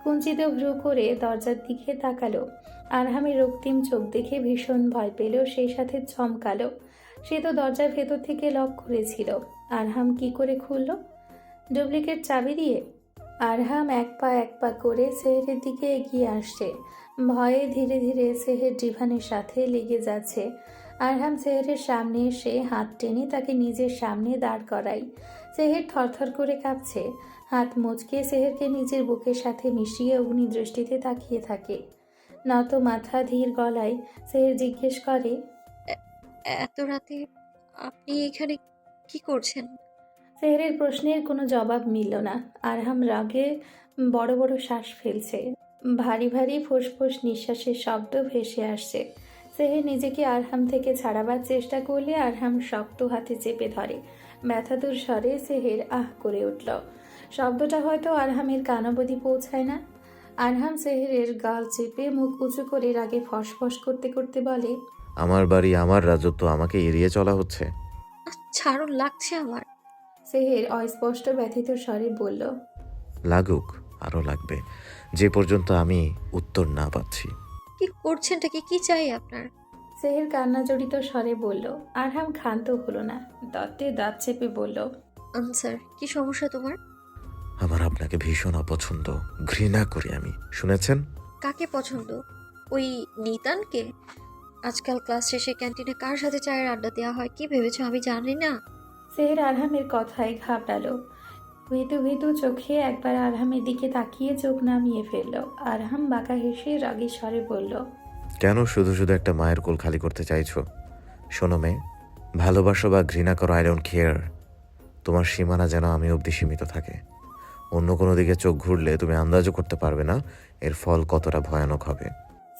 কুঞ্চিত ভ্রু করে দরজার দিকে তাকালো। আরহামের রক্তিম চোখ দেখে ভীষণ ভয় পেল, সেই সাথে চমকালো। সে তো দরজার ভেতর থেকে লক করেছিল। আরহাম কি করে খুলল? ডুপ্লিকেট চাবি দিয়ে? আরহাম এক পা করে সেহেরের দিকে এগিয়ে আসছে। ভয়ে ধীরে ধীরে সেহের ডিভানের সাথে লেগে যাচ্ছে। আরহাম সেহেরের সামনে এসে হাত টেনে তাকে নিজের সামনে দাঁড় করায়। সেহের থরথর করে কাঁপছে। হাত মুচকে সেহেরকে নিজের বুকের সাথে মিশিয়ে অগ্নিদৃষ্টিতে তাকিয়ে থাকে। নত মাথা ধীর গলায় সেহের জিজ্ঞেস করে, এ- এত রাতে আপনি এখানে কি করছেন? সেহেরের প্রশ্নের কোনো জবাব মিলল না। আরহাম রাগে বড় বড় শ্বাস ফেলছে। ভারী ভারী ফুসফুস নিঃশ্বাসের শব্দ ভেসে আসছে। সেহের নিজেকে আরহাম থেকে ছাড়াবার চেষ্টা করলে আরহাম শক্ত হাতে চেপে ধরে। ব্যথাতুর স্বরে সেহের আহ করে উঠল। শব্দটা হয়তো আরহামের কান অবধি পৌঁছায় না। আরহাম সেহেরের গাল চেপে মুখ উঁচু করে রাগে ফসফস করতে করতে বলে, আমার বাড়ি, আমার রাজত্ব, আমাকে এড়িয়ে চলা হচ্ছে। ছাড়ুন, লাগছে আমার। সেহের অস্পষ্ট ব্যথিত স্বরে বলল, লাগুক, আরও লাগবে, যে পর্যন্ত আমি উত্তর না পাচ্ছি। কি করছেনটা কি চাই আপনার? সেহের কান্না জড়িত স্বরে বলল। আরহাম ক্ষান্ত হলো না। দাঁতে দাঁত চেপে বলল, আনসার, কি সমস্যা তোমার? আমার আপনাকে ভীষণ অপছন্দ, ঘৃণা করি আমি, শুনেছেন? কাকে পছন্দ? ওই নিতানকে? আজকাল ক্লাস শেষে ক্যান্টিনে কার সাথে চায়ের আড্ডা দেওয়া হয় কি ভেবেছো আমি জানি না? সেহের আরহামের কথায় ঘাবড়ালো। ভীতু ভীতু চোখে একবার আরহামের দিকে তাকিয়ে চোখ নামিয়ে ফেলল। আরহাম বাঁকা হেসে রাগী স্বরে বলল, কেন শুধু শুধু একটা মায়ের কোল খালি করতে চাইছো? শোনো মেয়ে, ভালোবাসো বা ঘৃণা করো, আই ডোন্ট কেয়ার। তোমার সীমানা যেন আমি অবধি সীমিত থাকে। অন্য কোনো দিকে চোখ ঘুরলে তুমি আন্দাজও করতে পারবে না এর ফল কতটা ভয়ানক হবে।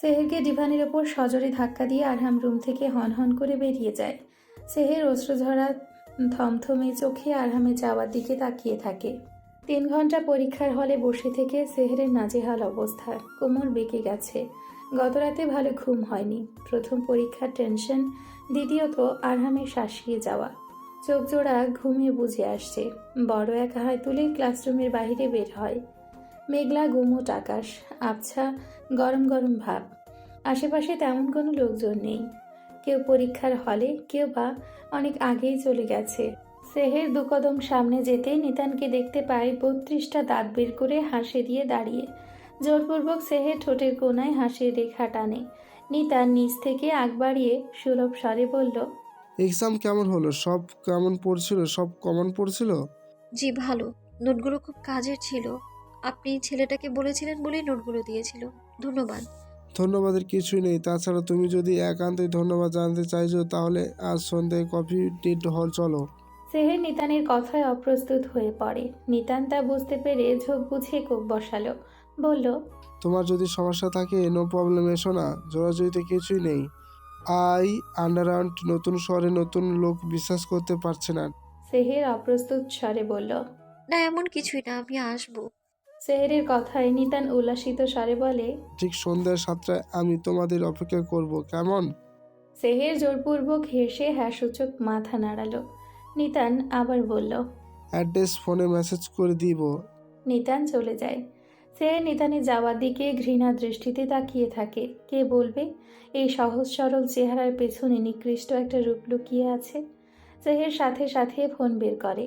সেহেরকে ডিভানের ওপর সজোরে ধাক্কা দিয়ে আরহাম রুম থেকে হনহন করে বেরিয়ে যায়। সেহের অশ্রুঝরা থমথমে চোখে আরহামে যাওয়ার দিকে তাকিয়ে থাকে। 3 ঘন্টা পরীক্ষার হলে বসে থেকে সেহেরের নাজেহাল অবস্থা। কোমর বেঁকে গেছে। গতরাতে ভালো ঘুম হয়নি। প্রথম পরীক্ষার টেনশন, দ্বিতীয়ত আরহামের শাসিয়ে যাওয়া। চোখ জোড়া ঘুমিয়ে বুঝে আসছে। বড় এক হাই তুলে ক্লাসরুমের বাইরে বের হয়। মেঘলা গুমোট আকাশ, আবছা গরম গরম ভাব। আশেপাশে তেমন কোনো লোকজন নেই। কেউ পরীক্ষার হলে, কেউ বা অনেক আগেই চলে গেছে। সেহের 2 কদম সামনে যেতে নিতানকে দেখতে পায় 32টা দাঁত বের করে হাসি দিয়ে দাঁড়িয়ে। জোরপূর্বক সেহের ঠোঁটের কোণায় হাসির রেখা টানে। নিতান নিচ থেকে আগ বাড়িয়ে সুলভ স্বরে বলল, এক্সাম কেমন হলো? সব কেমন পড়ছিল? সব কমন পড়ছিল? জি ভালো। নোটগুলো খুব কাজের ছিল। আপনি ছেলেটাকে বলেছিলেন বলেই নোটগুলো দিয়েছিল। ধন্যবাদ। ধন্যবাদের কিছুই নেই। তাছাড়া তুমি যদি একান্তই ধন্যবাদ জানতে চাইছো তাহলে আজ সন্ধ্যায় কফি ডেট হল চলো। সেহের নিতানের কথায় অপ্রস্তুত হয়ে পড়ে। নিতান তা বুঝতে পেরে ঝোঁক বুঝিয়ে কোপ বসালো। বলল, তোমার যদি সমস্যা থাকে নো প্রবলেম, এসো না, জোরাজুরিতে কিছুই নেই। আই আন্ডারআউন্ড। নতুন শহরে নতুন লোক বিশ্বাস করতে পারছে না। সেহের অপ্রস্তুত স্বরে বলল। না, এমন কিছুই না, আমি আসবো। সেহেরের কথায় নিতান উল্লাসিত স্বরে বলে, ঠিক সন্ধ্যা 7টায় আমি তোমাদের অপেক্ষা করব, কেমন? সেহের জোরপূর্বক হেসে হ্যাসূচক মাথা নাড়ালো। নিতান আবার বলল। অ্যাড্রেস ফোনে মেসেজ করে দিব। নিতান চলে যায়। সেহের নিতানের যাওয়ার দিকে ঘৃণা দৃষ্টিতে তাকিয়ে থাকে। কে বলবে এই সহজ সরল চেহারার পেছনে নিকৃষ্ট একটা রূপ লুকিয়ে আছে। সেহের সাথে সাথে ফোন বের করে।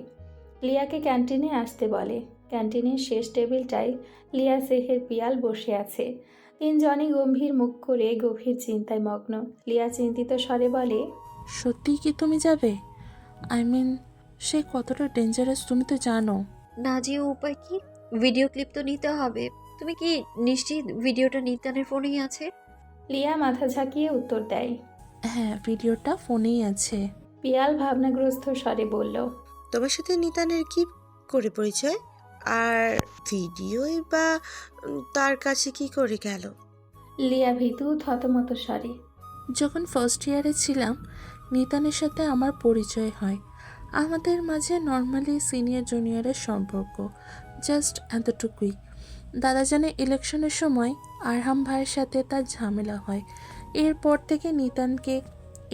লিয়াকে ক্যান্টিনে আসতে বলে। ক্যান্টিনের শেষ টেবিলটায় লিয়া সেহের পিয়াল বসে আছে। তিনজনই গম্ভীর মুখ করে গভীর চিন্তায় মগ্ন। লিয়া চিন্তিত স্বরে বলে, সত্যিই কি তুমি যাবে? আই মিন, সে কতটা ডেঞ্জারাস তুমি তো জানো। না যে উপায় কি? ভিডিও ক্লিপ তো নিতে হবে। তুমি কি নিশ্চিত ভিডিওটা নিতানের ফোনেই আছে? লিয়া মাথা ঝাঁকিয়ে উত্তর দেয়। হ্যাঁ, ভিডিওটা ফোনেই আছে। পিয়াল ভাবনাগ্রস্ত স্বরে বলল, তোমার সাথে নিতানের কি করে পরিচয়? আর ভিডিওই বা তার কাছে কি করে গেল? লিয়া ভীতু থতমত স্বরে। যখন ফার্স্ট ইয়ারে ছিলাম, নিতানের সাথে আমার পরিচয় হয়। আমাদের মাঝে নর্মালি সিনিয়র জুনিয়রের সম্পর্ক, জাস্ট এতটুকুই। দাদাজানে ইলেকশনের সময় আরহাম ভাইয়ের সাথে তার ঝামেলা হয়। এরপর থেকে নিতানকে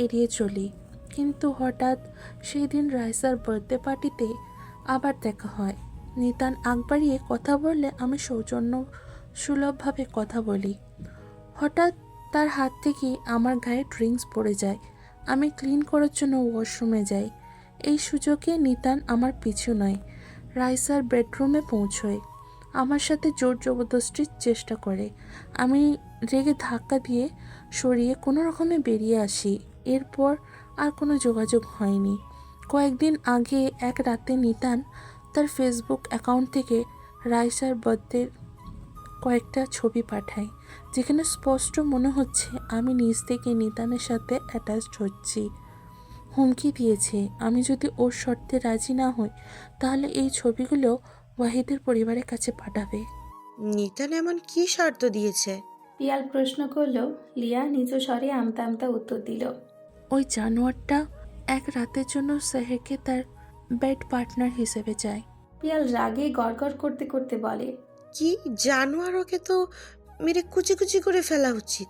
এড়িয়ে চলি। কিন্তু হঠাৎ সেই দিন রাইসার বার্থডে পার্টিতে আবার দেখা হয়। নিতান আগ বাড়িয়ে কথা বললে আমি সৌজন্য সুলভভাবে কথা বলি। হঠাৎ তার হাত থেকে আমার গায়ে ড্রিঙ্কস পড়ে যায়। আমি ক্লিন করার জন্য ওয়াশরুমে যাই। এই সুযোগে নিতান আমার পিছু নয়, রাইসার বেডরুমে পৌঁছয়। আমার সাথে জোর জবরদস্তির চেষ্টা করে। আমি রেগে ধাক্কা দিয়ে সরিয়ে কোনো রকমে বেরিয়ে আসি। এরপর আর কোনো যোগাযোগ হয়নি। কয়েকদিন আগে এক রাতে নিতান তার ফেসবুক অ্যাকাউন্ট থেকে রাইসার বার্থডের কয়েকটা ছবি পাঠায়, যেখানে স্পষ্ট মনে হচ্ছে আমি নিজ থেকে নিতানের সাথে অ্যাটাচড হচ্ছি। হুমকি দিয়েছে আমি যদি ওর শর্তে রাজি না হই তাহলে এই ছবিগুলো ওয়াহিদের পরিবারের কাছে পাঠাবে। নিতান এমন কি শর্ত দিয়েছে? পিয়াল প্রশ্ন করল। লিয়া নিজ স্বরে আমতা আমতা উত্তর দিল, ওই জানোয়ারটা এক রাতের জন্য সেহেরকে তার বেড পার্টনার হিসেবে চায়। পিয়াল রাগে গড়গড় করতে করতে বলে, কি জানোয়ার? ওকে তো মেরে কুচি কুচি করে ফেলা উচিত।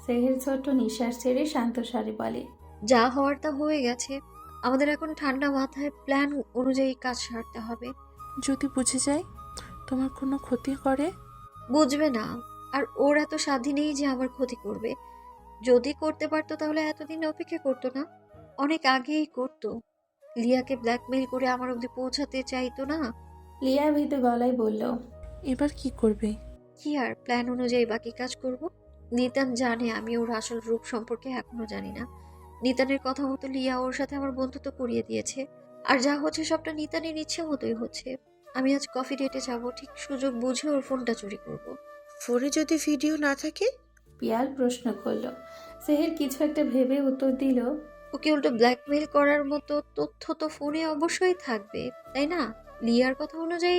সেহের ছোট্ট নিঃশ্বাস ছেড়ে শান্ত স্বরে বলে, যা হওয়ার তা হয়ে গেছে। আমাদের এখন ঠান্ডা মাথায় প্ল্যান অনুযায়ী কাজ সারতে হবে। যদি বুঝে যায় তোমার কোনো ক্ষতি করে? বুঝবে না। আর ওর এত সাধ্য নেই যে আমার ক্ষতি করবে। যদি করতে পারতো তাহলে এতদিন অপেক্ষা করতো না, অনেক আগেই করতো। লিয়াকে ব্ল্যাকমেইল করে আমার অবধি পৌঁছাতে চাইতো না। লিয়া ভীতু গলায় বলল, এবার কি করবে? কি আর প্ল্যান অনুযায়ী বাকি কাজ করব। নিতান জানে আমি ওর আসল রূপ সম্পর্কে এখনো জানি না। নিতানের কথা মতো লিয়া ওর সাথে আমার বন্ধুত্ব করিয়ে দিয়েছে। আর যা হচ্ছে সবটা নিতানের ইচ্ছে মতোই হচ্ছে। আমি আজ কফি ডেটে যাব, ঠিক সুযোগ বুঝে ওর ফোনটা চুরি করব। ফোনে যদি ভিডিও না থাকে? পিয়াল প্রশ্ন করল। সেহের কিছু একটা ভেবে উত্তর দিল, ওকে উল্টো ব্ল্যাকমেইল করার মতো তথ্য তো ফোনে অবশ্যই থাকবে, তাই না? লিয়ার কথা অনুযায়ী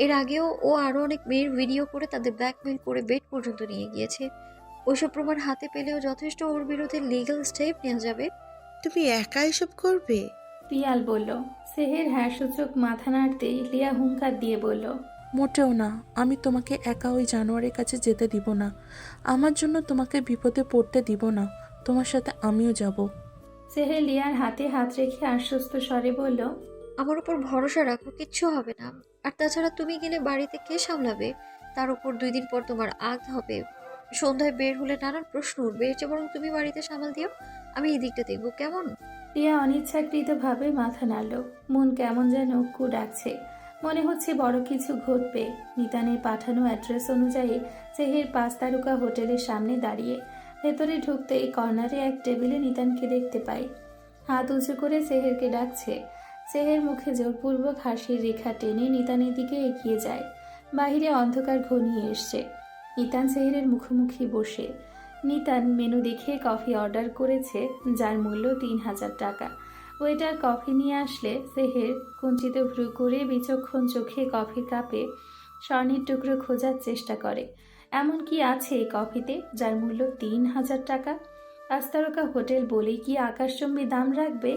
এর আগেও ও আরো অনেক মেয়ের ভিডিও করে তাদের ব্ল্যাকমেইল করে বেড পর্যন্ত নিয়ে গিয়েছে। ওইসব প্রমাণ হাতে পেলেও যথেষ্ট ওর বিরুদ্ধে লিগ্যাল স্টেপ নেওয়া যাবে। তুমি একা এসব করবে? পিয়াল বলল। সেহের হ্যাঁ সূচক মাথা নাড়তেই লিয়া হুঙ্কার দিয়ে বলল, মোটেও না। আমি তোমাকে একা ওই জানোয়ারের কাছে যেতে দিব না। আমার জন্য তোমাকে বিপদে পড়তে দিব না। তোমার সাথে আমিও যাব। সেহের লিয়ার হাতে হাত রেখে আশ্বস্ত স্বরে বলল, আমার উপর ভরসা রাখো, কিচ্ছু হবে না। আর তাছাড়া তুমি গেলে বাড়িতে কে সামলাবে? তার উপর 2 দিন পর তোমার আগ হবে। সন্ধ্যায় বের হলে নানান প্রশ্ন উঠবে। এর চেয়ে বরং তুমি বাড়িতে সামাল দিও, আমি এই দিকটা দেখবো, কেমন? লিয়া অনিচ্ছাকৃতভাবে মাথা নাড়ল। মন কেমন যেন কু ডাকছে। মনে হচ্ছে বড় কিছু ঘটবে। নিতানের পাঠানো অ্যাড্রেস অনুযায়ী সেহের 5 তারকা হোটেলের সামনে দাঁড়িয়ে। ভেতরে ঢুকতেই কর্নারে এক টেবিলে নিতানকে দেখতে পাই। হাত উঁচু করে সেহেরকে ডাকছে। সেহের মুখে জোরপূর্বক হাসির রেখা টেনে নিতানের দিকে এগিয়ে যায়। বাহিরে অন্ধকার ঘনিয়ে এসছে। নিতান সেহেরের মুখোমুখি বসে। নিতান মেনু দেখে কফি অর্ডার করেছে, যার মূল্য 3000 টাকা। ওয়েটার কফি নিয়ে আসলে সেহের কুঞ্চিত ভ্রু করে বিচক্ষণ চোখে কফির কাপে স্বর্ণের টুকরো খোঁজার চেষ্টা করে। এমন কি আছে এই কফিতে যার মূল্য 3000 টাকা? 5 তারকা হোটেল বলে কি আকাশচুম্বী দাম রাখবে?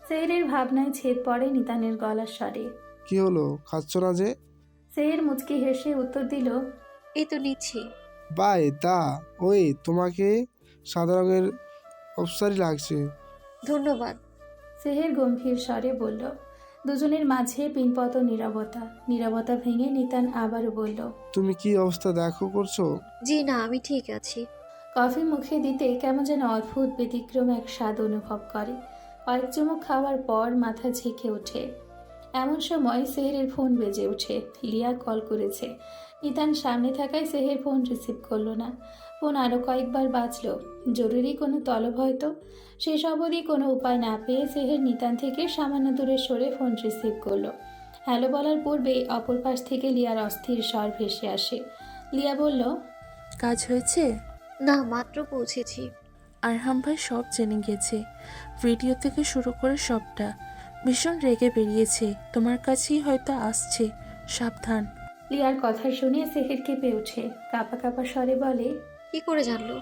সেহেরের ভাবনায় ছেদ পড়ে নিতানের গলার স্বরে। কি হলো, খাচ্ছ না যে? সেহের মুচকি হেসে উত্তর দিল, এই তো নিচ্ছি। বাই দা ওই, তোমাকে সাদা রঙের অপসারি লাগছে। ধন্যবাদ। সেহের গম্ভীর স্বরে বলল। দুজনের মাঝে পিনপত নীরবতা। নীরবতা ভেঙে নিতান আবারও বলল, তুমি কি অবস্থা দেখো করছো? জি না, আমি ঠিক আছি। কফি মুখে দিতে কেমন যেন অদ্ভুত ব্যতিক্রম এক স্বাদ অনুভব করে। কয়েক চুমুক খাওয়ার পর মাথা ঝেঁকে ওঠে। এমন সময় সেহেরের ফোন বেজে ওঠে। লিয়া কল করেছে। নিতান সামনে থাকায় সেহের ফোন রিসিভ করলো না। ফোন আরও কয়েকবার বাজলো। জরুরি কোনো তলব হয়তো। শেষ অবধি কোনো উপায় না পেয়ে সেহের নিতান থেকে সামান্য দূরে সরে ফোন রিসিভ করলো। হ্যালো বলার পূর্বেই অপর পাশ থেকে লিয়ার অস্থির স্বর ভেসে আসে। লিয়া বলল, কাজ হয়েছে? না, মাত্র পৌঁছেছি। আরহাম ভাই সব জেনে গেছে, ভিডিও থেকে শুরু করে সবটা। ভীষণ রেগে বেরিয়েছে, তোমার কাছেই হয়তো আসছে, সাবধান। লিয়ার কথা শুনে সেহের কেঁপে ওঠে। কাঁপা কাঁপা স্বরে বলে, কি করে জানলো?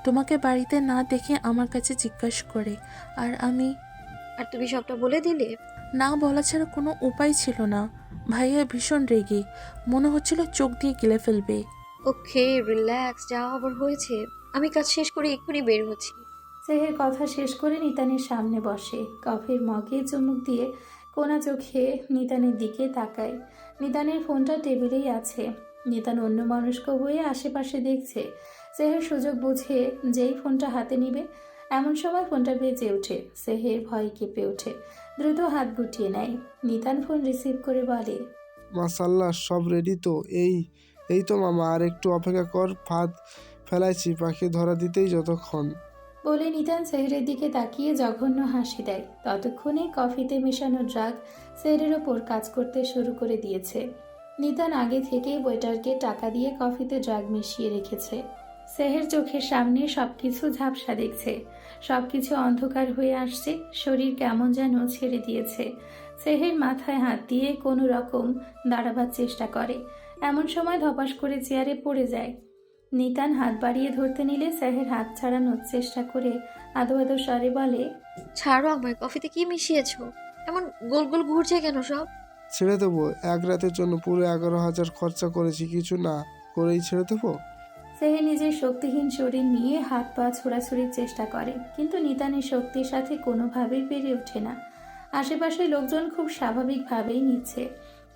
তোমাকে বাড়িতে না দেখে আমার কাছে জিজ্ঞাসা করে, আর আমি আর তুমি সবটা বলে দিলে? না বলা ছাড়া কোনো উপায় ছিল না। ভাইয়া ভীষণ রেগে, মনে হচ্ছিল চোখ দিয়ে গিলে ফেলবে। ওকে, রিল্যাক্স, যা আবার হয়েছে। আমি কাজ শেষ করে এক্ষুনি বের হচ্ছি। সেহের কথা শেষ করে নিতানের সামনে বসে। কফির মগে চুমুক দিয়ে কোনা চোখে নিতানের দিকে তাকায়। নিতানের ফোনটা টেবিলেই আছে। নিতান অন্যমনস্ক হয়ে আশেপাশে দেখছে। সেহের সুযোগ বুঝে যেই ফোনটা হাতে নিবে, এমন সময় ফোনটা বেজে ওঠে। সেহের ভয় কেঁপে ওঠে, দ্রুত হাত গুটিয়ে নেয়। নিতান ফোন রিসিভ করে বলে, মাশাল্লাহ, সব রেডি তো? এই এই তো মামা, আর একটু অপেক্ষা কর, ফাঁদ ফেলাইছি, পাখি ধরা দিতেই যতক্ষণ। বলে নিতান সেহরের দিকে তাকিয়ে জঘন্য হাসি দেয়। ততক্ষণে কফিতে মেশানো ড্রাগ সেহরের ওপর কাজ করতে শুরু করে দিয়েছে। নিতান আগে থেকেই ওয়েটারকে টাকা দিয়ে কফিতে ড্রাগ মিশিয়ে রেখেছে। সেহের চোখের সামনে সবকিছু ঝাপসা দেখছে। সবকিছু অন্ধকার হয়ে আসছে। শরীর কেমন যেন ছেড়ে দিয়েছে। সেহের মাথায় হাত দিয়ে কোনো রকম দাঁড়াবার চেষ্টা করে। এমন সময় ধপাস করে চেয়ারে পড়ে যায়। নিতান হাত বাড়িয়ে ধরতে নিলে সেহের হাত ছাড়ানোর চেষ্টা করে আদো আদো স্বরে বলে, ছাড়ো আমায়, কফিতে কি মিশিয়েছো? এমন গোল গোল ঘুরছে কেন সব? ছেড়ে দেবো? এক রাতের জন্য পুরো 11,000 খরচা করেছি, কিছু না করেই ছেড়ে দেবো? সেহে নিজের শক্তিহীন শরীর নিয়ে হাত পা ছোড়াছুড়ির চেষ্টা করে, কিন্তু নিতানের শক্তির সাথে কোনোভাবেই পেরে ওঠে না। আশেপাশে লোকজন খুব স্বাভাবিকভাবেই নিচ্ছে।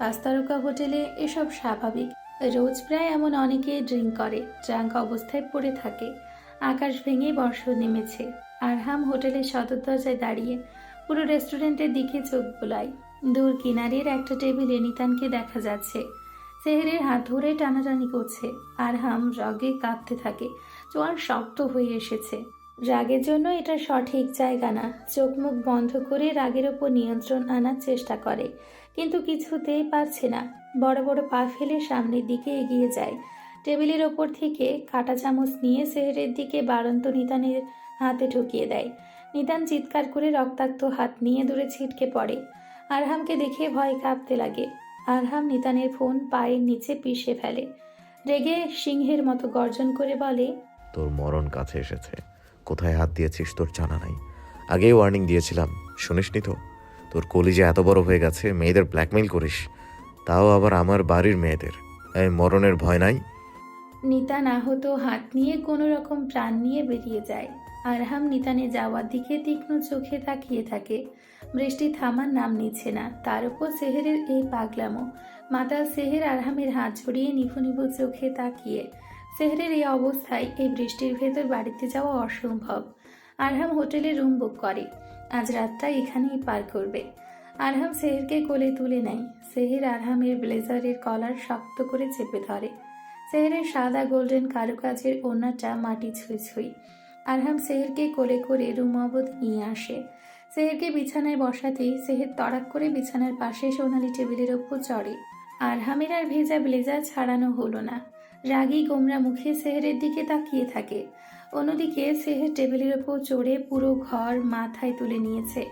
5 তারকা হোটেলে এসব স্বাভাবিক। রোজ প্রায় এমন অনেকে ড্রিঙ্ক করে, ড্রাঙ্ক অবস্থায় পড়ে থাকে। আকাশ ভেঙে বর্ষণ নেমেছে। আরহাম হোটেলের সদর দরজায় দাঁড়িয়ে পুরো রেস্টুরেন্টের দিকে চোখ বোলায়। দূর কিনারের একটা টেবিলে নিতানকে দেখা যাচ্ছে। সেহেরের হাত ধরে টানাটানি করছে। আরহাম রাগে কাঁপতে থাকে। চোয়াল শক্ত হয়ে এসেছে। রাগের জন্য এটা সঠিক জায়গা না। চোখ মুখ বন্ধ করে রাগের ওপর নিয়ন্ত্রণ আনার চেষ্টা করে, কিন্তু কিছুতেই পারছে না। বড় বড় পা ফেলে সামনের দিকে এগিয়ে যায়। টেবিলের ওপর থেকে কাঁটা চামচ নিয়ে সেহেরের দিকে বাড়ন্ত নিতানের হাতে ঢুকিয়ে দেয়। নিতান চিৎকার করে রক্তাক্ত হাত নিয়ে দূরে ছিটকে পড়ে। আরহামকে দেখে ভয় কাঁপতে লাগে। আরহাম নিতানের ফোন পায়ের নিচে পিষে ফেলে। রেগে সিংহের মতো গর্জন করে বলে, তোর মরণ কাছে এসেছে। কোথায় হাত দিয়েছিস তোর জানা নাই। আগেই ওয়ার্নিং দিয়েছিলাম, শুনিসনি তো? তোর কলিজা এত বড় হয়ে গেছে, মেয়েদের ব্ল্যাকমেইল করিস, তাও আবার আমার বাড়ির মেয়েদের। এই মরণের ভয় নাই? নিতান আহত হাত নিয়ে কোনো রকম প্রাণ নিয়ে বেরিয়ে যায়। আরহাম নিতানে যাওয়ার দিকে তীক্ষ্ণ চোখে তাকিয়ে থাকে। বৃষ্টি থামার নাম নিচ্ছে না। তার উপর সেহেরের এই পাগলামো। মাতাল সেহের আরহামের হাত জড়িয়ে নিভু নিভু চোখে তাকিয়ে। সেহেরের এই অবস্থায় এই বৃষ্টির ভেতর বাড়িতে যাওয়া অসম্ভব। আরহাম হোটেলে রুম বুক করে। আজ রাতটা এখানেই পার করবে। আরহাম সেহেরকে কোলে তুলে নেয়। সেহের আরহামের ব্লেজারের কলার শক্ত করে চেপে ধরে। সেহেরের সাদা গোল্ডেন কারুকাজের ওড়নাটা মাটি ছুঁই ছুঁই। আরহাম সেহেরকে কোলে করে রুম অবধি নিয়ে আসে। সেহেরকে বিছানায় বসাতেই সেহের তড়াক করে বিছানার পাশে সোনালি টেবিলের ওপর চড়ে। আরহামের আর ভেজা ব্লেজার ছাড়ানো হলো না। রাগী গোমরা মুখে সেহেরের দিকে তাকিয়ে থাকে। অন্যদিকে সেহের টেবিলের ওপর চড়ে পুরো ঘর মাথায় তুলে নিয়েছে।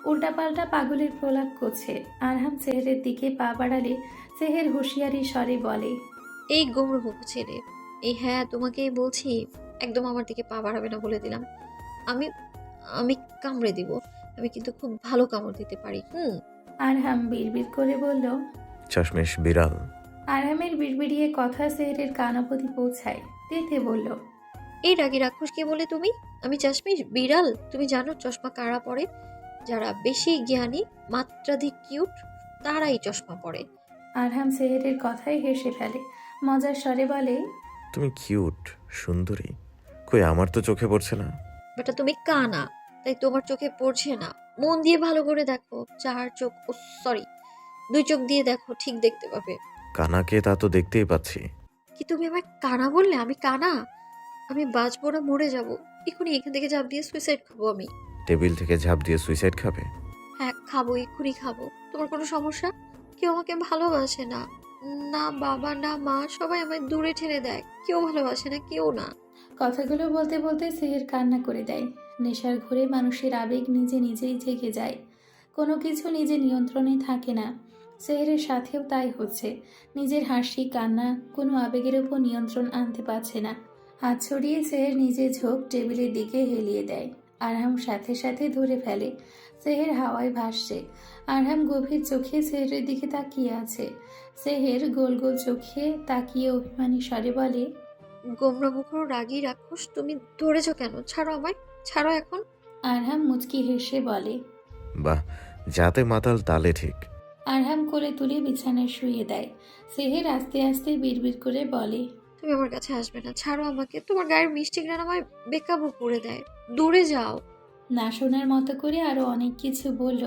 উল্টাপাল্টা পাগলের প্রলাপ করছে। আরহাম সেহেরের দিকে পা বাড়ালে সেহের হুঁশিয়ারি স্বরে বলে, এই গোমড় ছেলে, এই হ্যাঁ তোমাকেই বলছি, একদম আমার দিকে পা বাড়াবে না বলে দিলাম। আমি আমি কামড়ে দিব। আমি কিন্তু খুব ভালো কামড় দিতে পারি। আরহাম বিড়বিড় করে বলল। চশমেশ বিড়াল। আরহামের বিড়বিড়িয়ে কথা সেহেরের কান অবধি পৌঁছায়। তেতে বলল, এই রাগী রাক্ষস কে বলে তুমি? আমি চশমিশ বিড়াল? তুমি জানো চশমা কারা পরে? যারা বেশি জ্ঞানী, মাত্রাধিক কিউট, তারাই চশমা পরে। আরহাম সেহেরের কথায় হেসে ফেলে। মজার স্বরে বলে, তুমি কিউট, সুন্দরী, কই আমার তো চোখে পড়ছে না। বেটা তুমি কানা, তাই তোমার চোখে পড়ছে না। মন দিয়ে ভালো করে দেখো, চার চোখ, ও সরি, 2 চোখ দিয়ে দেখো, ঠিক দেখতে পাবে। কানাকে তা তো দেখতেই পাচ্ছি। কি তুমি আমায় কানা বললে? আমি কানা? আমি বাঁচবো না মরে যাব? এক্ষুনি এখান থেকে ঝাঁপ দিয়ে সুইসাইড খাবো আমি। টেবিল থেকে ঝাঁপ দিয়ে সুইসাইড খাবে? হ্যাঁ খাবো, এক্ষুনি খাবো। তোমার কোনো সমস্যা? কেউ আমাকে ভালোবাসে না। না বাবা না মা, সবাই আমায় দূরে ঠেলে দেয়। কেউ ভালোবাসে না, কেউ না। কথাগুলো বলতে বলতে সেহের কান্না করে দেয়। নেশার ঘোরে মানুষের আবেগ নিজে নিজেই জেগে যায়, কোনো কিছু নিজে নিয়ন্ত্রণে থাকে না। সেহেরের সাথেও তাই হচ্ছে। নিজের হাসি কান্না কোনো আবেগের ওপর নিয়ন্ত্রণ আনতে পারছে না। হাত ছড়িয়ে সেহের নিজে ঝোঁক টেবিলের দিকে হেলিয়ে দেয়। আরহাম সাথে সাথে ধরে ফেলে। সেহের হাওয়ায় ভাসছে। আরহাম গভীর চোখে সেহেরের দিকে তাকিয়ে আছে। সেহের গোল গোল চোখে তাকিয়ে অভিমানী স্বরে বলে, গোমরা মুখর রাগী রাক্ষস, তুমি ধরেছো কেন? ছাড়ো আমায়, ছাড়ো এখন। আরহাম মুচকি হেসে বলে। বাহ, যাতে মাতাল তালে ঠিক। আরহাম কোলে তুলে বিছানায় শুইয়ে দেয়। সেহের আস্তে আস্তে বিড়বিড় করে বলে, তুমি আমার কাছে আসবে না, ছাড়ো আমাকে। তোমার গায়ের মিষ্টি ঘ্রাণ আমায় বেকাবু করে দেয়। দূরে যাও। না শোনার মতো করে আরো অনেক কিছু বলল,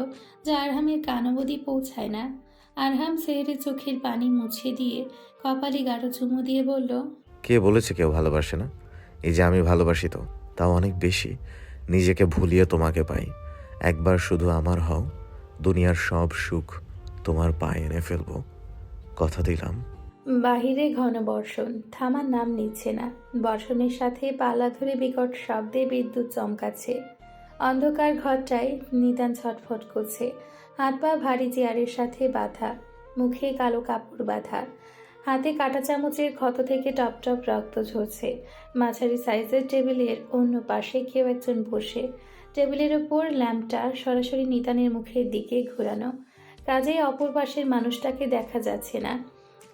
যা আরহামের কান অবধি পৌঁছায় না। আরহাম সেহেরের চোখের পানি মুছে দিয়ে কপালে গাঢ় চুমু দিয়ে বলল, কে বলেছে কেউ ভালোবাসে না? এই যে আমি ভালোবাসি তো, তাও অনেক বেশি। নিজেকে ভুলিয়ে তোমাকে পাই। একবার শুধু আমার হও, দুনিয়ার সব সুখ তোমার পায়ে এনে ফেলবো, কথা দিলাম। বাহিরে ঘন বর্ষণ, থামার নাম নিচ্ছে না। বর্ষণের সাথে পালা ধরে বিকট শব্দে বিদ্যুৎ চমকাচ্ছে। অন্ধকার ঘরটায় নিতান ছটফট করছে। হাত পা ভারী চেয়ারের সাথে বাঁধা, মুখে কালো কাপড় বাঁধা, হাতে কাঁটা চামচের ক্ষত থেকে টপ টপ রক্ত ঝরছে। মাঝারি সাইজের টেবিলের অন্য পাশে কেউ একজন বসে। টেবিলের ওপর ল্যাম্পটা সরাসরি নিতানের মুখের দিকে ঘোরানো, কাজেই অপর পাশের মানুষটাকে দেখা যাচ্ছে না।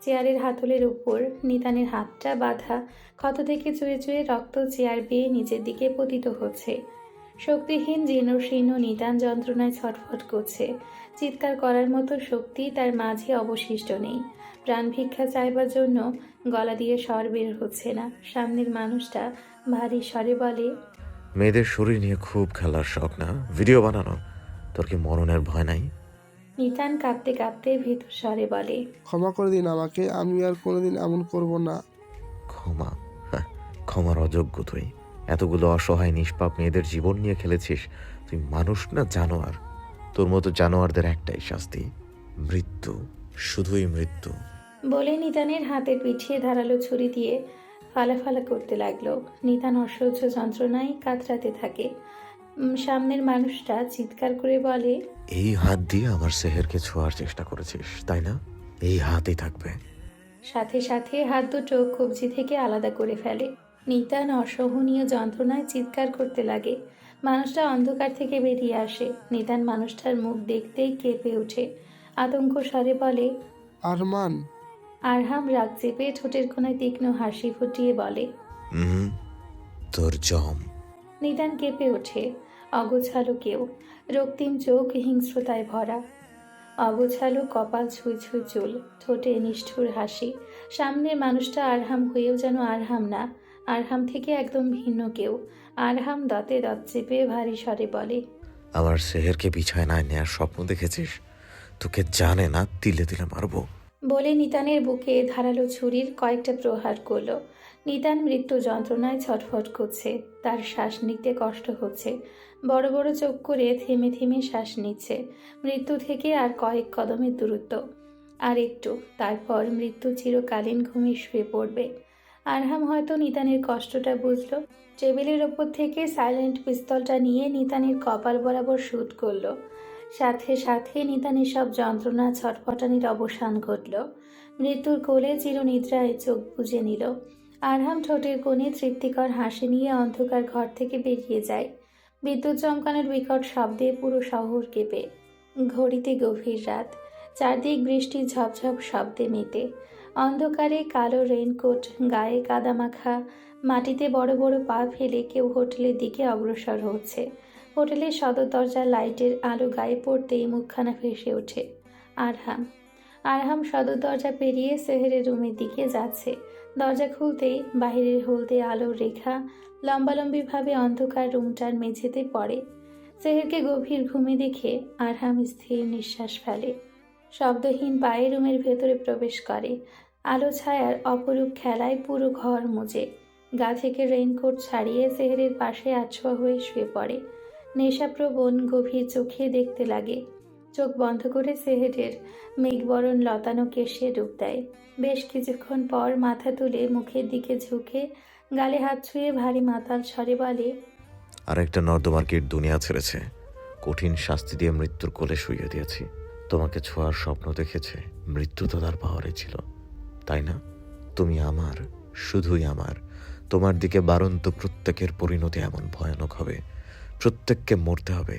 চেয়ারের হাতলের উপর নিতানের হাতটা বাঁধা, ক্ষত থেকে চুয়ে চুয়ে রক্ত চেয়ার বেয়ে নিচের দিকে পতিত হচ্ছে। শক্তিহীন জীর্ণশীর্ণ নিতান যন্ত্রণায় ছটফট করছে। চিৎকার করার মতো শক্তি তার মাঝে অবশিষ্ট নেই। প্রাণ ভিক্ষা চাইবার জন্য গলা দিয়ে স্বর বের হচ্ছে না। সামনের মানুষটা ভারী স্বরে বলে, মেয়েদের শরীর নিয়ে খুব খেলার শখ না? ভিডিও বানানো, তোর কি মরণের ভয় নাই? নিতান কাঁপতে কাঁপতে ভীতু স্বরে বলে, ক্ষমা করে দিন আমাকে, আমি আর কোনোদিন এমন করব না। ক্ষমা? হ্যাঁ, ক্ষমার অযোগ্য তুই। এতগুলো অসহায় নিষ্পাপ মেয়েদের জীবন নিয়ে খেলেছিস। তুই মানুষ না জানোয়ার? তোর মতো জানোয়ারদের একটাই শাস্তি, মৃত্যু, শুধুই মৃত্যু। বলে নিতানের হাতের পিঠিয়ে ধারালো ছুরি দিয়ে ফালাফালা করতে লাগলো। নিতান অসহ্য যন্ত্রণায় কাতরাতে থাকে। সামনের মানুষটা চিৎকার করে বলে, এই হাত দিয়ে আমার সেহেরকে ছোঁয়ার চেষ্টা করেছিস, তাই না? এই হাতই থাকবে। সাথে সাথে হাত দুটো কবজি থেকে আলাদা করে ফেলে। নিতান অসহনীয় যন্ত্রণায় চিৎকার করতে লাগে। মানুষটা অন্ধকার থেকে বেরিয়ে আসে। নিতান মানুষটার মুখ দেখতেই কেঁপে ওঠে। আতঙ্ক স্বরে বলে, আরমান। আরহাম রাগ চেপে ঠোঁটের কোণায় তীক্ষ্ণ হাসি ফুটিয়ে বলে, হুম, তোর জম। নিতান কেঁপে ওঠে। অগোছালো কেউ, রক্তিম চোখ হিংস্রতায় ভরা, অগোছালো কপাল ছুঁই ছুঁই চুল, ঠোঁটে নিষ্ঠুর হাসি। সামনের মানুষটা আরহাম হয়েও যেন আরহাম না, আরহাম থেকে একদম ভিন্ন কেউ। আরহাম দাঁতে দাঁত চেপে ভারী স্বরে বলে, আমার সেহেরকে বিছায় না নেয়ার স্বপ্ন দেখেছিস? তোকে জানে না তিলে তিলে মারবো। বলে নিতানের বুকে ধারালো ছুরির কয়েকটা প্রহার করলো। নিতান মৃত্যু যন্ত্রণায় ছটফট করছে। তার শ্বাস নিতে কষ্ট হচ্ছে। বড় বড় চোখ করে থেমে থেমে শ্বাস নিচ্ছে। মৃত্যু থেকে আর কয়েক কদমের দূরত্ব, আর একটু, তারপর মৃত্যু চিরকালীন ঘুমে শুয়ে পড়বে। আরহাম হয়তো নিতানের কষ্টটা বুঝলো। টেবিলের ওপর থেকে সাইলেন্ট পিস্তলটা নিয়ে নিতানের কপাল বরাবর শুট করলো। সাথে সাথে নিতানের সব যন্ত্রণা ছটফটানির অবসান ঘটল। মৃত্যুর কোলে চিরনিদ্রায় চোখ বুজে নিল। আরহাম ঠোঁটের কোণে তৃপ্তিকর হাসি নিয়ে অন্ধকার ঘর থেকে বেরিয়ে যায়। বিদ্যুৎ চমকানোর বিকট শব্দে পুরো শহর কেঁপে। ঘড়িতে গভীর রাত, চারদিক বৃষ্টির ঝপঝপ শব্দে মেতে। অন্ধকারে কালো রেইনকোট গায়ে কাদামাখা, মাটিতে বড় বড় পা ফেলে কেউ হোটেলের দিকে অগ্রসর হচ্ছে। হোটেলের সদর দরজার লাইটের আলো গায়ে পড়তেই মুখখানা ভেসে ওঠে। আরহাম সদর দরজা পেরিয়ে সেহেরের রুমের দিকে যাচ্ছে। দরজা খুলতেই বাহিরের হলদে আলোর রেখা লম্বালম্বিভাবে অন্ধকার রুমটার মেঝেতে পড়ে। সেহেরকে গভীর ঘুমে দেখে আরহাম স্থির নিঃশ্বাস ফেলে। শব্দহীন পায়ে রুমের ভেতরে প্রবেশ করে। আলো ছায়ার অপরূপ খেলায় পুরো ঘর মুজে। গা থেকে রেইনকোট ছাড়িয়ে সেহেরের পাশে আছোয়া হয়ে শুয়ে পড়ে। নেশাপ্রবণ গভীর চোখে দেখতে লাগে। চোখ বন্ধ করে সেহেরের মেঘবরণ লতানো কেশে ডুব দেয়। বেশ কিছুক্ষণ পর মাথা তুলে মুখের দিকে ঝুঁকে গালে হাত ছুঁয়ে ভারী মাতাল স্বরে বলে, আর একটা নর্দমার কীট দুনিয়া ছেড়েছে। কঠিন শাস্তি দিয়ে মৃত্যুর কোলে শুইয়ে দিয়েছি। তোমাকে ছোঁয়ার স্বপ্ন দেখেছে, মৃত্যু তো তার পাওয়ারে ছিল, তাই না? তুমি আমার, শুধুই আমার। তোমার দিকে বারন্ত প্রত্যেকের পরিণতি এমন ভয়ানক হবে, প্রত্যেককে মরতে হবে।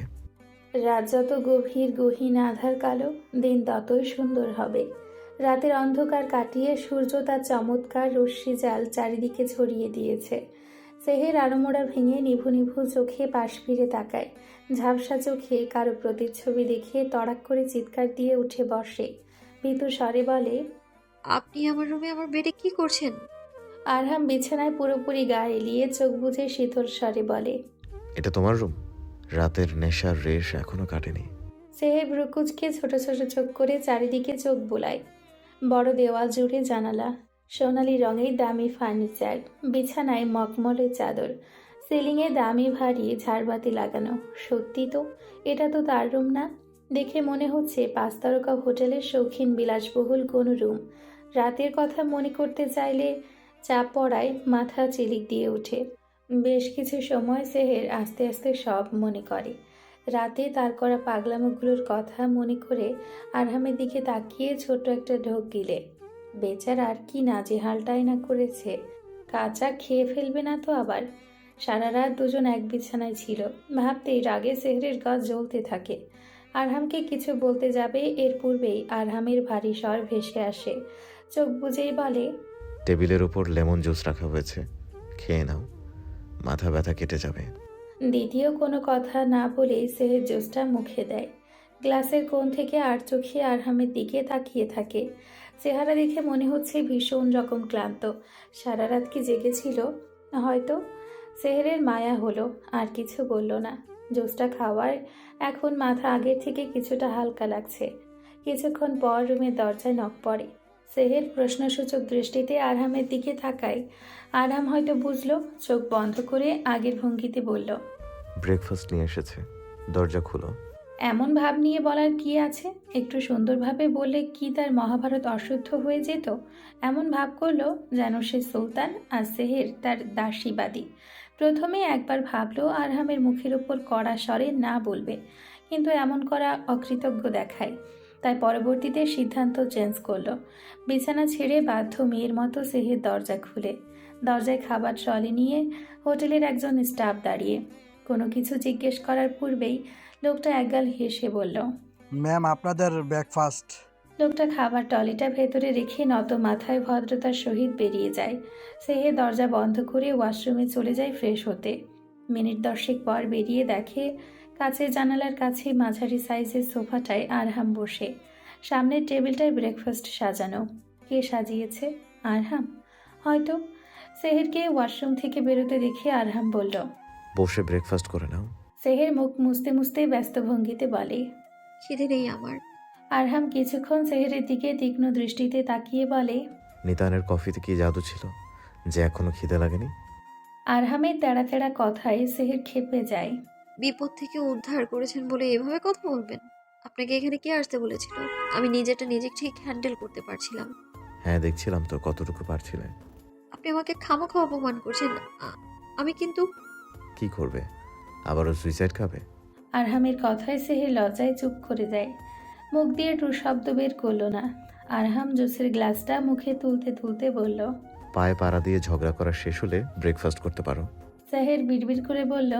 রাত যত গভীর গহীন আধার কালো, দিন ততই সুন্দর হবে। রাতের অন্ধকার কাটিয়ে সূর্য তার চমৎকার রশ্মি জাল চারিদিকে ছড়িয়ে দিয়েছে। সেহের আড়মোড়া ভেঙে নিভু নিভু চোখে পাশ ফিরে তাকায়। ঝাপসা চোখে কারো প্রতিচ্ছবি দেখে তড়াক করে চিৎকার দিয়ে উঠে বসে। ভীতু স্বরে বলে, আপনি আমার রুমে আমার বেডে কি করছেন? আরহাম বিছানায় পুরোপুরি গা এলিয়ে চোখ বুজে শীতল স্বরে বলে, এটা তোমার রুম? রাতের নেশার রেশ এখনো কাটেনি। সেহের ভ্রুকুচকে ছোট ছোট চোখ করে চারিদিকে চোখ বুলায়। বড় দেওয়াল জুড়ে জানালা, সোনালি রঙের দামি ফার্নিচার, বিছানায় মখমলে চাদর, সিলিংয়ে দামি ভারী ঝাড়বাতি লাগানো। সত্যি তো, এটা তো তার রুম না। দেখে মনে হচ্ছে 5 তারকা হোটেলের শৌখিন বিলাসবহুল কোনো রুম। রাতের কথা মনে করতে চাইলে চাপ পড়ায় মাথা চিলিক দিয়ে ওঠে। বেশ কিছু সময় সেহের আস্তে আস্তে সব মনে করে। রাতে তার করা পাগলামোগুলোর কথা মনে করে আরহামের দিকে তাকিয়ে ছোট একটা ঢোক গিলে। বেচারার কি নাজেহালটাই না করেছে। কাঁচা খেয়ে ফেলবে না তো আবার। সারা রাত দুজন এক বিছানায় ছিল, ভাবতেই রাগে সেহরের গা জ্বলতে থাকে। আরহামকে কিছু বলতে যাবে এর পূর্বেই আরহামের ভারী স্বর ভেসে আসে। চোখ বুজেই বলে, টেবিলের ওপর লেমন জুস রাখা হয়েছে, খেয়ে নাও, মাথা ব্যথা কেটে যাবে। দ্বিতীয় কোনো কথা না বলেই সেহের জুসটা মুখে দেয়। গ্লাসের কোণ থেকে আর চোখে আরহামের দিকে তাকিয়ে থাকে। চেহারা দেখে মনে হচ্ছে ভীষণ রকম ক্লান্ত। সারা রাত কি জেগেছিল? হয়তো। সেহেরের মায়া হলো, আর কিছু বলল না। জুসটা খাওয়ার এখন মাথা আগের থেকে কিছুটা হালকা লাগছে। কিছুক্ষণ পর রুমের দরজায় নক পড়ে। সেহের প্রশ্নসূচক দৃষ্টিতে আরহামের দিকে তাকায়। আরহাম হয়তো বুঝলো, চোখ বন্ধ করে আগের ভঙ্গিতে বলল, ব্রেকফাস্ট নিয়ে এসেছে, দরজা খুলো। এমন ভাব নিয়ে বলার কি আছে? একটু সুন্দরভাবে বললে কি তার মহাভারত অশুদ্ধ হয়ে যেত? এমন ভাব করলো যেন সে সুলতান আর সেহের তার দাসীবাদী। প্রথমে একবার ভাবলো আরহামের মুখের ওপর কড়া স্বরে না বলবে, কিন্তু এমন করা অকৃতজ্ঞ দেখায়। তাই পরবর্তীতে সিদ্ধান্ত চেঞ্জ করলো। বিছানা ছেড়ে বাধ্য মেয়ের মতো সেহের দরজা খুলে। দরজায় খাবার ট্রলি নিয়ে হোটেলের একজন স্টাফ দাঁড়িয়ে। কোনো কিছু জিজ্ঞেস করার পূর্বেই লোকটা একগাল হেসে বলল, ম্যাম আপনাদের ব্রেকফাস্ট। লোকটা খাবার ট্রলিটা ভেতরে রেখে নত মাথায় ভদ্রতার সহিত বেরিয়ে যায়। সেহে দরজা বন্ধ করে ওয়াশরুমে চলে যায় ফ্রেশ হতে। মিনিট 10 পর বেরিয়ে দেখে কাছের জানালার কাছে মাঝারি সাইজের সোফাটায় আরহাম বসে। সামনের টেবিলটায় ব্রেকফাস্ট সাজানো। কে সাজিয়েছে? আরহাম হয়তো। সেহেরকে ওয়াশরুম থেকে বেরোতে দেখে আরহাম বলল, বসে ব্রেকফাস্ট করে নাও। সেহের মুখ মুছতে মুছতে ব্যস্ত ভঙ্গিতে বলে, খিদে নেই আমার। আরহাম কিছুক্ষণ সেহেরের দিকে তীক্ষ্ণ দৃষ্টিতে তাকিয়ে বলে, নিতানের কফিতে কি জাদু ছিল যে এখনো খিদে লাগেনি? আরহামের তেড়া তেড়া কথায় সেহের ক্ষেপে যায়। বিপদ থেকে উদ্ধার করেছেন বলে এভাবে কথা বলবেন? আপনাকে এখানে কে আসতে বলেছিল? আমি নিজেটা নিজে ঠিক হ্যান্ডেল করতে পারছিলাম। হ্যাঁ, দেখছিলাম তো কতটুকু পারছিলে। আপনি আমাকে খামাখা অপমান করছেন। আমি কিন্তু। কি করবে? আবারও সুইসাইড খাবে? আরহামের কথায় সেহের লজ্জায় চুপ করে যায়। মুখ দিয়ে টু শব্দ বের করলো না। আরহাম জুসের গ্লাসটা মুখে তুলতে তুলতে বলল, পায়ে পাড়া দিয়ে ঝগড়া করা শেষ হলে ব্রেকফাস্ট করতে পারো। সেহের বিড়বিড় করে বলল,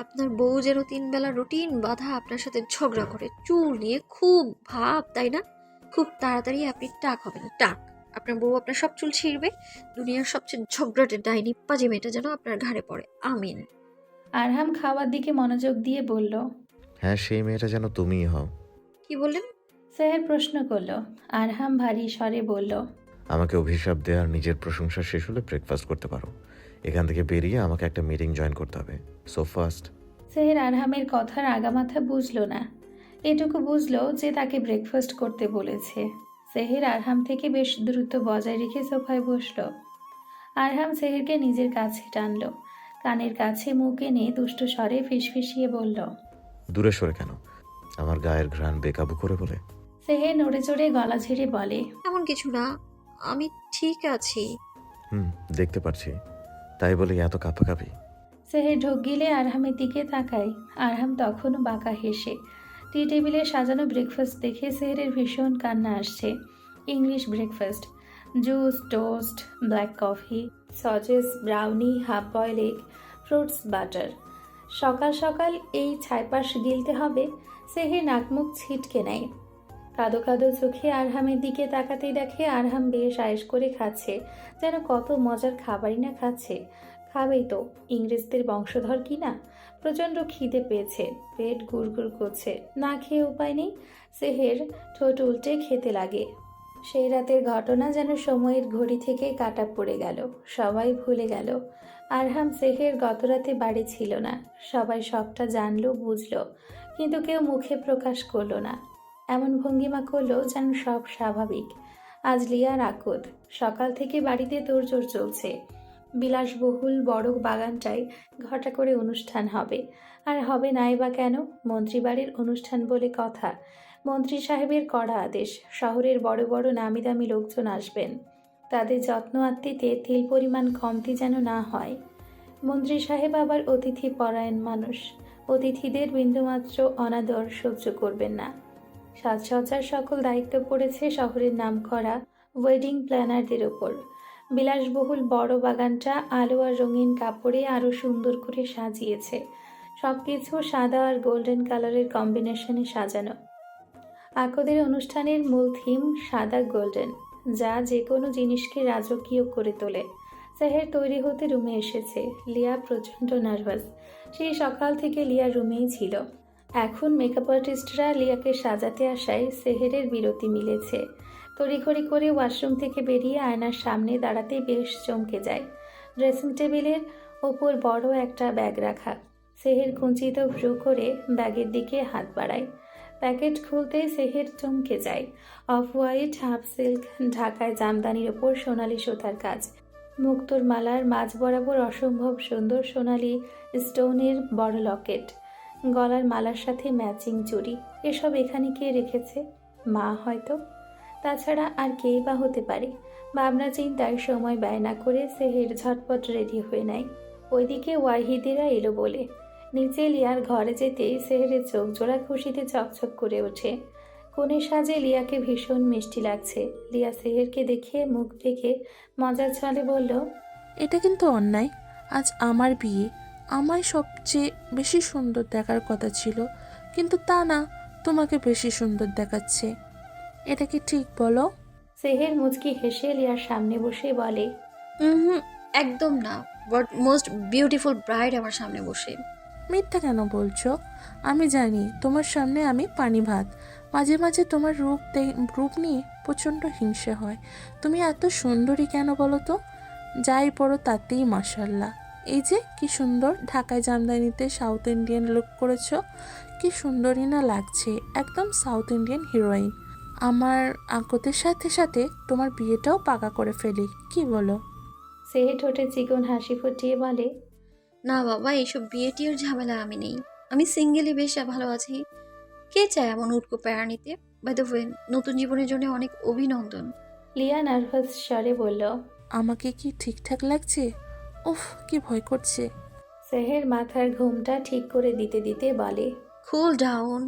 আপনার বউ যেন 3 বেলা রুটিন বাঁধা আপনার সাথে ঝগড়া করে চুল নিয়ে খুব ভাব, তাই না? খুব তাড়াতাড়ি আপনি টাক হবেন, টাক। আপনার বউ আপনার সব চুল ছিঁড়বে। দুনিয়ার সবচেয়ে ঝগড়াটে ডাইনি পাজি মেয়েটা যেন আপনার ঘাড়ে পড়ে। আমিন। আরহাম খাওয়ার দিকে মনোযোগ দিয়ে বলল, হ্যাঁ, সেই মেয়েটা যেন তুমিই হও। কি বললেন? সেহের প্রশ্ন করল। আরহাম ভারী স্বরে বলল, আমাকে অভিশাপ দেওয়া আর নিজের প্রশংসা শেষ হলে ব্রেকফাস্ট করতে পারো। এখান থেকে বেরিয়ে আমাকে একটা মিটিং জয়েন করতে হবে, সো ফাস্ট। সেহের আরহামের কথার আগামাথা বুঝল না। এটুকু বুঝলো যে তাকে ব্রেকফাস্ট করতে বলেছে। সেহের আরহাম থেকে বেশ দ্রুত বজায় রেখে সোফায় বসলো। আরহাম সেহেরকে নিজের কাছে টানলো, কানের কাছে মুখ এনে দুষ্ট স্বরে ফিসফিসিয়ে বলল, দূরে সরে কেন? আমার গায়ের ঘ্রাণ বেকাবু করে বলে। সেহের নড়ে চড়ে গলা ঝেড়ে বলে, এমন কিছু না, আমি ঠিক আছি। দেখতে পারছি, তাই বলে এত কাঁপাকাঁপি? সেহের ঢোক গিলে আরহামের দিকে তাকায়। আরহাম তখনও বাঁকা হেসে। টি টেবিলে সাজানো ব্রেকফাস্ট দেখে সেহেরের ভীষণ কান্না আসছে। English breakfast, juice, toast, black coffee, sausages, brownie, half boil egg, fruits, butter. সকাল সকাল এই ছাইপাশ গিলতে হবে। সেহের নাকমুখ ছিটকে নেয়। কাদো কাদো চোখে আরহামের দিকে তাকাতেই দেখে আরহাম বেশ আয়েশ করে খাচ্ছে, যেন কত মজার খাবারই না খাচ্ছে। খাবেই তো, ইংরেজদের বংশধর কি না। প্রচণ্ড খিদে পেয়েছে, পেট গুড়গুড় করছে। না খেয়ে উপায় নেই, সেহের ঠোঁট উল্টে খেতে লাগে। সেই রাতের ঘটনা যেন সময়ের ঘড়ি থেকে কাটা পড়ে গেল, সবাই ভুলে গেল। আরহাম সেহের গতরাতে বাড়ি ছিল না। সবাই সবটা জানলো, বুঝলো, কিন্তু কেউ মুখে প্রকাশ করলো না। এমন ভঙ্গিমা করলো যেন সব স্বাভাবিক। আজ লিয়ার আকদ, সকাল থেকে বাড়িতে তোড়জোড় চলছে। বিলাসবহুল বড় বাগানটায় ঘটা করে অনুষ্ঠান হবে। আর হবে নাই বা কেন? মন্ত্রীবাড়ির অনুষ্ঠান বলে কথা। মন্ত্রী সাহেবের কড়া আদেশ, শহরের বড় বড় নামি দামি লোকজন আসবেন। তাদের যত্ন আত্মীতে তিল পরিমাণ কমতি যেন না হয়। মন্ত্রী সাহেব আবার অতিথি পরায়ণ মানুষ, অতিথিদের বিন্দুমাত্র অনাদর সহ্য করবেন না। সাজসজ্জার সকল দায়িত্ব পড়েছে শহরের নামকরা ওয়েডিং প্ল্যানারদের ওপর। বিলাসবহুল বড় বাগানটা আলো আর রঙিন কাপড়ে আরও সুন্দর করে সাজিয়েছে। সবকিছু সাদা আর গোল্ডেন কালারের কম্বিনেশনে সাজানো। আকদের অনুষ্ঠানের মূল থিম সাদা গোল্ডেন, যা যে কোনো জিনিসকে রাজকীয় করে তোলে। সেহের তৈরি হতে রুমে এসেছে। লিয়া প্রচণ্ড নার্ভাস। সেই সকাল থেকে লিয়া রুমেই ছিল। এখন মেকআপ আর্টিস্টরা লিয়াকে সাজাতে আসায় সেহেরের বিরতি মিলেছে। তড়িঘড়ি করে ওয়াশরুম থেকে বেরিয়ে আয়নার সামনে দাঁড়াতেই বেশ চমকে যায়। ড্রেসিং টেবিলের ওপর বড় একটা ব্যাগ রাখা। সেহের কুঞ্চিত ভ্রু করে ব্যাগের দিকে হাত বাড়ায়। প্যাকেট খুলতেই সেহের চমকে যায়। অফ হোয়াইট হাফ সিল্ক ঢাকায় জামদানির ওপর সোনালি সুতার কাজ। মুক্তোর মালার মাঝ বরাবর অসম্ভব সুন্দর সোনালি স্টোনের বড় লকেট। গলার মালার সাথে ম্যাচিং চুড়ি। এসব এখানে কে রেখেছে? মা হয়তো। তাছাড়া আর কেই বা হতে পারে? ভাবনা চিন্তার সময় ব্যয় না করে সেহের ঝটপট রেডি হয়ে নেয়। ওইদিকে ওয়াহিদিরা এলো বলে। নিচে লিয়ার ঘরে যেতেই সেহেরের চোখ জোড়া খুশিতে চকচক করে ওঠে। কোণে সাজে লিয়াকে ভীষণ মিষ্টি লাগছে। লিয়া সেহেরকে দেখে মুখ ঢেকে মজার ছলে বলল, এটা কিন্তু অন্যায়। আজ আমার বিয়ে, আমায় সবচেয়ে বেশি সুন্দর দেখার কথা ছিল, কিন্তু তা না, তোমাকে বেশি সুন্দর দেখাচ্ছে। এটা কি ঠিক বলো? সেহের মুচকি হেসে লিয়ার সামনে বসে বলে, হুম, একদম না। হোয়াট মোস্ট বিউটিফুল ব্রাইড আমার সামনে বসে। মিথ্যা কেন বলছো? আমি জানি তোমার সামনে আমি পানি ভাত। মাঝে মাঝে তোমার রূপ নিয়ে প্রচণ্ড হিংসে হয়। তুমি এত সুন্দরী কেন বলো তো? যাই পড়ো তাতেই মাশাল্লাহ। এই যে কি সুন্দর ঢাকায় জামদানিতে সাউথ ইন্ডিয়ান লুক করেছো, কি সুন্দরী না লাগছে, একদম সাউথ ইন্ডিয়ান হিরোইন। আমার আকদের সাথে সাথে তোমার বিয়েটাও পাকা করে ফেলি, কি বলো? সেহে ঠোঁটে চিকন হাসি ফুটিয়ে বলে, না বাবা, এইসব বিয়ে টিয়ের ঝামেলা আমি নেই। আমি সিঙ্গেলই বেশ ভালো আছি। কে চায় এমন উটকো প্যারা নিতে? বাই দ্য ওয়ে, নতুন জীবনের জন্য অনেক অভিনন্দন। লিয়া নার্ভাস স্বরে বলল, আমাকে কি ঠিকঠাক লাগছে? উফ, কি ভয় করছে। সেহের মাথার ঘুমটা ঠিক করে দিতে দিতে বলে, কুল ডাউন,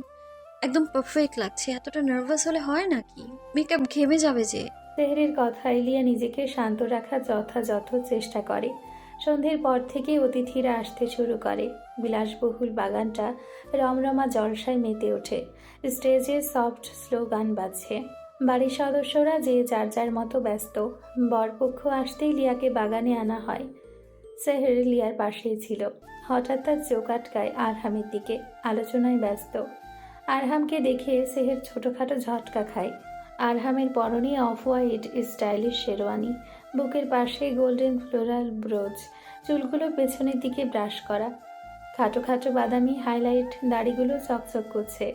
একদম পারফেক্ট লাগছে। এতটা নার্ভাস হলে হয় নাকি? মেকআপ ঘেমে যাবে যে। সেহেরের কথায় লিয়া নিজেকে শান্ত রাখার যথাযথ চেষ্টা করে। সন্ধ্যের পর থেকে অতিথিরা আসতে শুরু করে। বিলাসবহুল বাগানটা রমরমা জলসায় মেতে ওঠে। স্টেজে সফট স্লো গান বাজছে। বাড়ির সদস্যরা যে যার যার মতো ব্যস্ত। বরপক্ষ আসতেই লিয়াকে বাগানে আনা হয়। সেহের লিয়ার পাশেই ছিল। হঠাৎ তার চোখ আটকায় আরহামের দিকে। আলোচনায় ব্যস্ত। আরহামকে দেখে সেহের ছোটোখাটো ঝটকা খায়। আরহামের পরনে অফ হোয়াইট স্টাইলিশ শেরওয়ানি, বুকের পাশে গোল্ডেন ফ্লোরাল ব্রোচ, চুলগুলো পেছনের দিকে ব্রাশ করা, খাটো খাটো বাদামি হাইলাইট দাড়িগুলো চকচক করছে।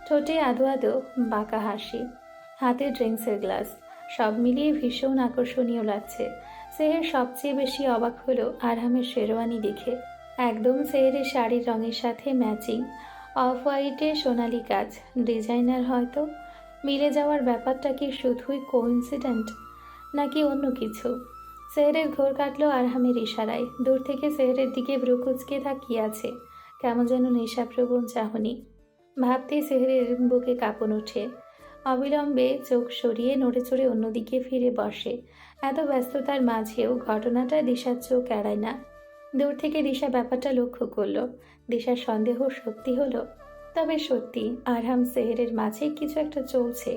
ঠোঁটে আদো আদো বাঁকা হাসি, হাতে ড্রিঙ্কসের গ্লাস, সব মিলিয়ে ভীষণ আকর্ষণীয় লাগছে। সেহের সবচেয়ে বেশি অবাক হলো আরহামের শেরওয়ানি দেখে। একদম সেহেরের শাড়ির রঙের সাথে ম্যাচিং, অফ হোয়াইটে সোনালি কাজ, ডিজাইনার হয়তো। মিলে যাওয়ার ব্যাপারটা কি শুধুই কোইন্সিডেন্ট নাকি অন্য কিছু? সেহেরের ঘোর কাটলো আরহামের ইশারায়। দূর থেকে সেহেরের দিকে ভ্রুকুচকে তাকিয়ে আছে, কেমন যেন নেশাপ্রবণ চাহনি। ভাবতেই সেহেরের বুকে কাঁপন ওঠে। অবিলম্বে চোখ সরিয়ে নড়ে চড়ে অন্যদিকে ফিরে বসে। এত ব্যস্ততার মাঝেও ঘটনাটা দিশার চোখ এড়ায় না। দূর থেকে দিশা ব্যাপারটা লক্ষ্য করলো। দিশার সন্দেহ সত্যি হলো। তবে সত্যি আরহাম সেহেরের মাঝে কিছু একটা চলছে।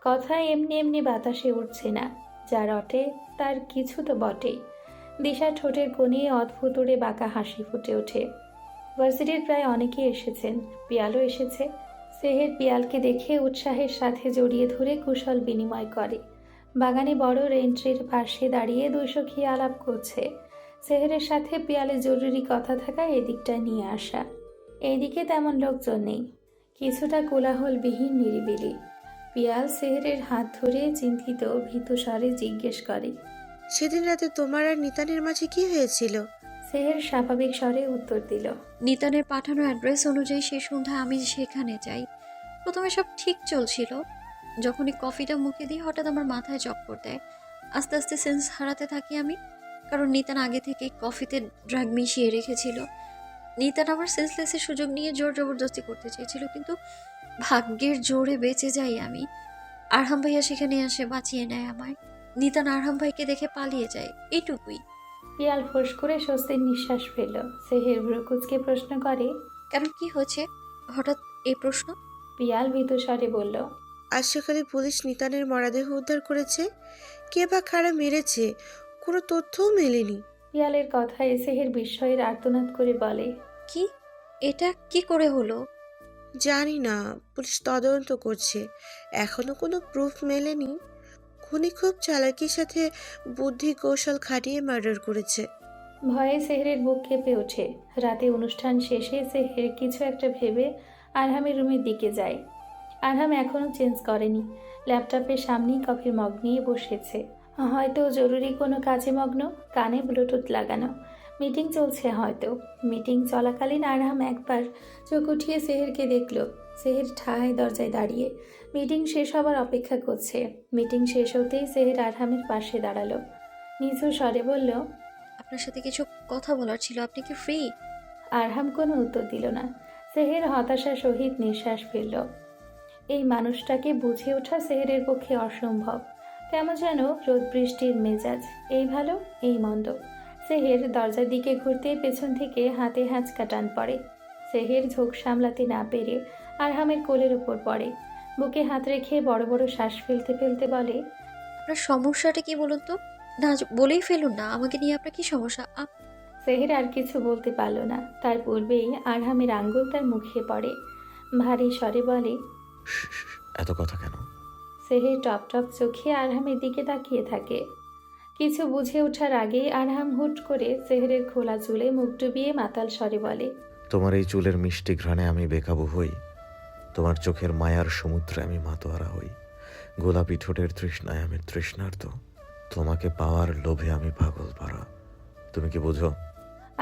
কথা এমনি এমনি বাতাসে উঠছে না, যার অটে তার কিছু তো বটেই। দিশার ঠোঁটের কোণে অদ্ভুত ওড়ে বাঁকা হাসি ফুটে ওঠে। ভার্সিটির প্রায় অনেকেই এসেছেন, পিয়ালও এসেছে। সেহের পিয়ালকে দেখে উৎসাহের সাথে জড়িয়ে ধরে কুশল বিনিময় করে। বাগানে বড় এন্ট্রির পাশে দাঁড়িয়ে দুই সখী আলাপ করছে। সেহেরের সাথে পিয়ালে জরুরি কথা থাকায় এদিকটা নিয়ে আসা। এইদিকে তেমন লোকজন নেই, কিছুটা কোলাহলবিহীন নিরিবিলি। পিয়াল সেহেরের হাত ধরে চিন্তিত ভীতু স্বরে জিজ্ঞেস করে, সেদিন রাতে তোমার আর নিতানের মাঝে কি হয়েছিল? সেহের স্বাভাবিক স্বরে উত্তর দিল, নিতানের পাঠানো অ্যাড্রেস অনুযায়ী সে সন্ধ্যা আমি সেখানে যাই। প্রথমে সব ঠিক চলছিল, যখনই কফিটা মুখে দিই হঠাৎ আমার মাথায় চক্কর দেয়। আস্তে আস্তে সেন্স হারাতে থাকি আমি, কারণ নিতান আগে থেকে কফিতে ড্রাগ মিশিয়ে রেখেছিল। নিতান আমার সেন্সলেসের সুযোগ নিয়ে জোর জবরদস্তি করতে চেয়েছিল, কিন্তু ভাগ্যের জোরে বেঁচে যাই আমি। আরহাম ভাইয়া সেখানে এসে বাঁচিয়ে নেয় আমায়। নিতান আরহাম ভাইকে দেখে পালিয়ে যায়, এইটুকুই। পিয়াল ফোঁস করে স্বস্তির নিঃশ্বাস ফেলল। সেহের ভ্রুকুচকে প্রশ্ন করে, কেন, কি হয়েছে হঠাৎ এই প্রশ্ন? পিয়াল ভীতু স্বরে বলল, আজ সকালে পুলিশ নিতানের মরদেহ উদ্ধার করেছে। কে বা কারা মেরেছে কোনো তথ্যও মেলেনি। পিয়ালের কথায় সেহের বিস্ময়ের আর্তনাদ করে বলে, কি? এটা কি করে হলো? জানি না, পুলিশ তদন্ত করছে, এখনো কোনো প্রুফ মেলেনি। খুনি খুব চালাকির সাথে বুদ্ধি কৌশল খাটিয়ে মার্ডার করেছে। ভয়ে সেহেরের বুক কেঁপে ওঠে। রাতে অনুষ্ঠান শেষে সেহের কিছু একটা ভেবে আরহামের রুমের দিকে যায়। আরহাম এখনও চেঞ্জ করেনি, ল্যাপটপের সামনেই কফির মগ নিয়ে বসেছে। হয়তো জরুরি কোনো কাজে মগ্ন, কানে ব্লুটুথ লাগানো। মিটিং চলছে হয়তো। মিটিং চলাকালীন আরহাম একবার চোখ উঠিয়ে সেহেরকে দেখল। সেহের ঠায় দরজায় দাঁড়িয়ে মিটিং শেষ হবার অপেক্ষা করছে। মিটিং শেষ হতেই সেহের আরহামের পাশে দাঁড়ালো, নিচু স্বরে বলল, আপনার সাথে কিছু কথা বলার ছিল, আপনি কি ফ্রি? আরহাম কোনো উত্তর দিল না। সেহের হতাশার সহিত নিঃশ্বাস ফেলল। এই মানুষটাকে বুঝে ওঠা সেহেরের পক্ষে অসম্ভব। কেমন যেন রোদ বৃষ্টির মেজাজ, এই ভালো এই মন্দ। সেহের দরজার দিকে ঘুরতে পেছন থেকে হাতে হ্যাঁচকা টান পড়ে। সেহের ঝোঁক সামলাতে না পেরে আরহামের কোলের ওপর পড়ে। বুকে হাত রেখে বড় বড় শ্বাস ফেলতে ফেলতে বলে, আপনার সমস্যাটা কি বলুন তো? না বলেই ফেলুন না, আমাকে নিয়ে আপনার কি সমস্যা? সেহের আর কিছু বলতে পারল না। তার পূর্বেই আরহামের আঙ্গুল তার মুখে পড়ে। ভারী স্বরে বলে, শ্, এত কথা কেন? সেহের টপ টপ চোখে আরহামের দিকে তাকিয়ে থাকে। কিছু বুঝে ওঠার আগে আরহাম হুট করে সেহেরের খোলা চুলে মুখ ডুবিয়ে মাতাল স্বরে বলে, তোমার এই চুলের মিষ্টি ঘ্রাণে আমি বেকাবু হই, তোমার চোখের মায়ার সমুদ্রে আমি মাতোয়ারা হই, গোলাপি ঠোঁটের তৃষ্ণায় আমি তৃষ্ণার্ত, তোমাকে পাওয়ার লোভে আমি পাগল পারা। তুমি কি বুঝো?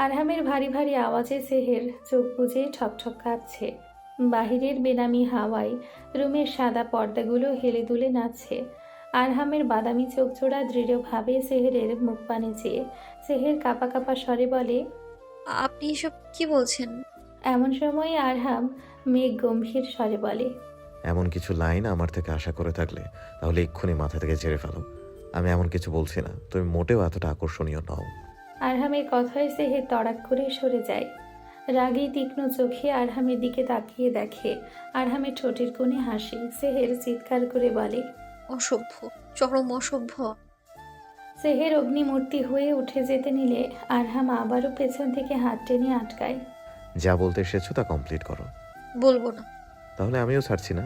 আরহামের ভারী ভারী আওয়াজে সেহের চোখ বুজে ঠকঠক কাঁপছে। বাহিরের বেনামি হাওয়ায় রুমের সাদা পর্দাগুলো হেলে দুলে নাচছে। আরহামের বাদামি চোখজোড়া দৃঢ়ভাবে সেহেরের মুখ পানে চেয়ে সেহের কাঁপা কাঁপা স্বরে বলে, আপনি এসব কি বলছেন? এমন সময় আরহাম মেঘ গম্ভীর স্বরে বলে, এমন কিছু লাইন আমার থেকে আশা করে থাকলে তাহলে এক্ষুনি মাথা থেকে ঝেড়ে ফেলো। আমি এমন কিছু বলছি না, তুমি মোটেও এতটা আকর্ষণীয় নও। আরহামের কথায় সেহের তড়াক করে সরে যায়। রাগী তীক্ষ্ণ চোখে আরহামের দিকে তাকিয়ে দেখে আরহামের ঠোঁটের কোণে হাসি। সেহের চিৎকার করে বলে, অসভ্য, চরম অসভ্য। সেহের অগ্নিমূর্তি হয়ে উঠে যেতে নিলে আরহাম আবারও পেছন থেকে হাত টেনে আটকায়। যা বলতে এসেছো তা কমপ্লিট করো। বলবো না। তাহলে আমিও ছাড়ছি না।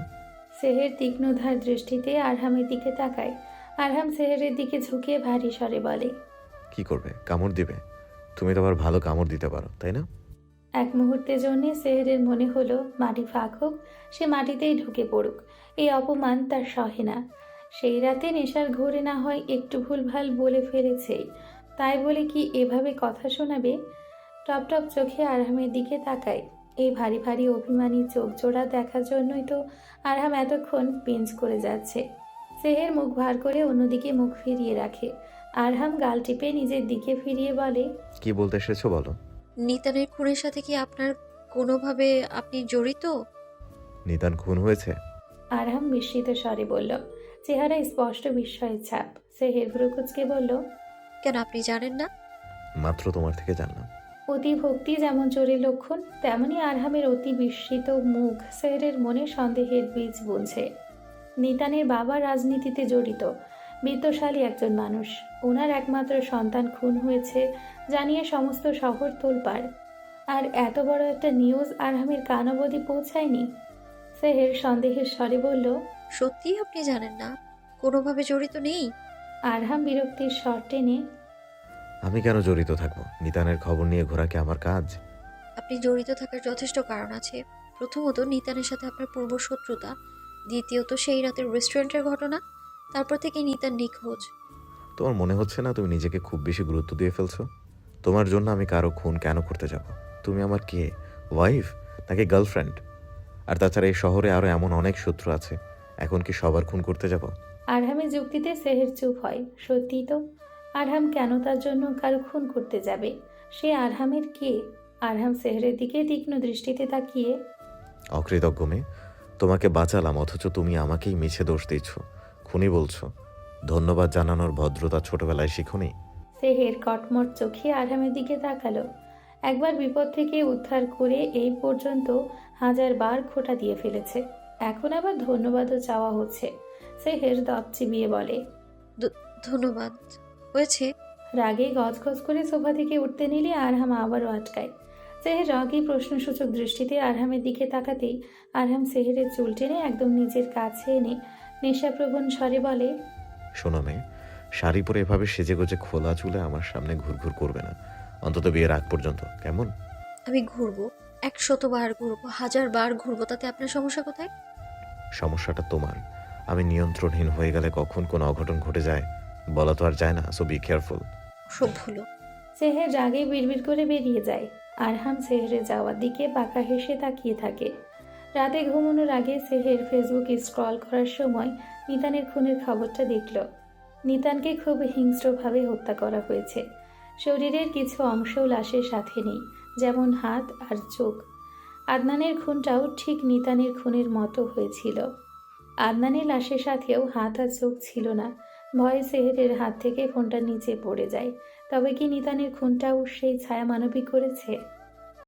সেহের তীক্ষ্ণধার দৃষ্টিতে আরহামের দিকে তাকায়। আরহাম সেহেরের দিকে ঝুঁকে ভারী স্বরে বলে, কি করবে? কামড় দিবে? তুমি তো আবার ভালো কামড় দিতে পারো, তাই না? এক মুহূর্তের জন্য সেহেরের মনে হলো মাটি ফাঁক হোক, সে মাটিতেই ঢুকে পড়ুক। এই অপমান তার সহে না। সেই রাতে নেশার ঘোরে না হয় একটু ভুলভাল বলে ফেলেছেই, তাই বলে কি এভাবে কথা শোনাবে? টপ টপ চোখে আরহামের দিকে তাকায়। এই ভারী ভারী অভিমানী চোখ জোড়া দেখার জন্যই তো আরহাম এতক্ষণ পিঞ্চ করে যাচ্ছে। সেহের মুখ ভার করে অন্যদিকে মুখ ফিরিয়ে রাখে। আরহাম গাল টিপে নিজের দিকে ফিরিয়ে বলে, কি বলতে এসেছো বলো। নিতানের খুনের সাথে কি আপনার কোনোভাবে আপনি জড়িত? নিতান খুন হয়েছে? আরহাম বিস্মিত স্বরে বলল, চেহারায় স্পষ্ট বিস্ময়ের ছাপ। সেহের ভ্রুকুচকে বলল, কেন আপনি জানেন না? মাত্র তোমার থেকে জানলাম। অতি ভক্তি যেমন চোরের লক্ষণ, তেমনি আরহামের অতি বিস্মিত মুখ সেহেরের মনে সন্দেহের বীজ বুনছে। নিতানের বাবা রাজনীতিতে জড়িত, বিত্তশালী একজন মানুষ। ওনার একমাত্র সন্তান খুন হয়েছে জানিয়ে সমস্ত শহর তোলপাড়। আর এত বড় একটা নিউজ আরহামের কান অবধি পৌঁছায়নি। সেহের সন্দেহের স্বরে বলল, সত্যিই আপনি জানেন না? কোনোভাবে জড়িত নেই? আরহাম বিরক্তির স্বর টেনে, আমি কেন জড়িত থাকবো? নিতানের খবর নিয়ে ঘোরা কি আমার কাজ? আপনি জড়িত থাকার যথেষ্ট কারণ আছে। প্রথমত, নিতানের সাথে আপনার পূর্ব শত্রুতা। দ্বিতীয়ত, সেই রাতের রেস্টুরেন্টের ঘটনা। তারপর থেকে নিতান নিখোঁজ। তোমার মনে হচ্ছে না তুমি নিজেকে খুব বেশি গুরুত্ব দিয়ে ফেলছো? তোমার জন্য আমি কারো খুন কেন করতে যাব? তুমি আমার কে, ওয়াইফ নাকি গার্লফ্রেন্ড? আর তাছাড়া এই শহরে আরো এমন অনেক শত্রু আছে, এখন কি সবার খুন করতে যাব? আরহামের যুক্তিতে সেহের চুপ হয়। সত্যিই তো, আরহাম কেন তার জন্য কারো খুন করতে যাবে? সে আরহামের কে? আরহাম সেহেরের দিকে তীক্ষ্ণ দৃষ্টিতে তাকিয়ে, অকৃতজ্ঞ মেয়ে, তোমাকে বাঁচালাম অথচ তুমি আমাকেই মিছে দোষ দিচ্ছ, খুনি বলছো। ধন্যবাদ জানানোর ভদ্রতা ছোটবেলায় শিখুনি? সেহের কটমট চোখে আরহামের দিকে তাকালো। একবার বিপদ থেকে উদ্ধার করে এই পর্যন্ত 1000 বার খোঁটা দিয়ে ফেলেছে, এখন আবার ধন্যবাদও চাওয়া হচ্ছে। সেহের দাঁত চিবিয়ে বলে, ধন্যবাদ হয়েছে। রাগে গজগজ করে সোফা থেকে উঠতে নিলে আরহাম আবারও আটকায়। সেহের রাগী প্রশ্নসূচক দৃষ্টিতে আরহামের দিকে তাকাতেই আরহাম সেহেরের চুল টেনে একদম নিজের কাছে এনে নেশাপ্রবণ স্বরে বলে, শোনো মেয়ে, শাড়ি পরে এভাবে সেজে গোজে খোলা চুলে আমার সামনে ঘুরঘুর করবে না, অন্তত বিয়ের আগ পর্যন্ত, কেমন? আমি ঘুরবো, 100 বার ঘুরবো, 1000 বার ঘুরবো, তাতে আপনার সমস্যা কোথায়? সমস্যাটা তোমার। আমি নিয়ন্ত্রণহীন হয়ে গেলে কখন কোন অঘটন ঘটে যায় বলা তো আর যায় না, সো বি কেয়ারফুল। সব হলো। সেহের রাগে বিড়বিড় করে বেরিয়ে যায়। আরহাম সেহেরে যাওয়ার দিকে বাঁকা হেসে তাকিয়ে থাকে। রাতে ঘুমানোর আগে সেহের ফেসবুক স্ক্রল করার সময় নিতানের খুনের খবরটা দেখল। নিতানকে খুব হিংস্রভাবে হত্যা করা হয়েছে। শরীরের কিছু অংশও লাশের সাথে নেই, যেমন হাত আর চোখ। আদনানের খুনটাও ঠিক নিতানের খুনের মতো হয়েছিল। আদনানের লাশের সাথেও হাত আর চোখ ছিল না। ভয়ে সেহেরের হাত থেকে ফোনটা নিচে পড়ে যায়। তবে কি নিতানের খুনটাও সেই ছায়া মানবিক করেছে?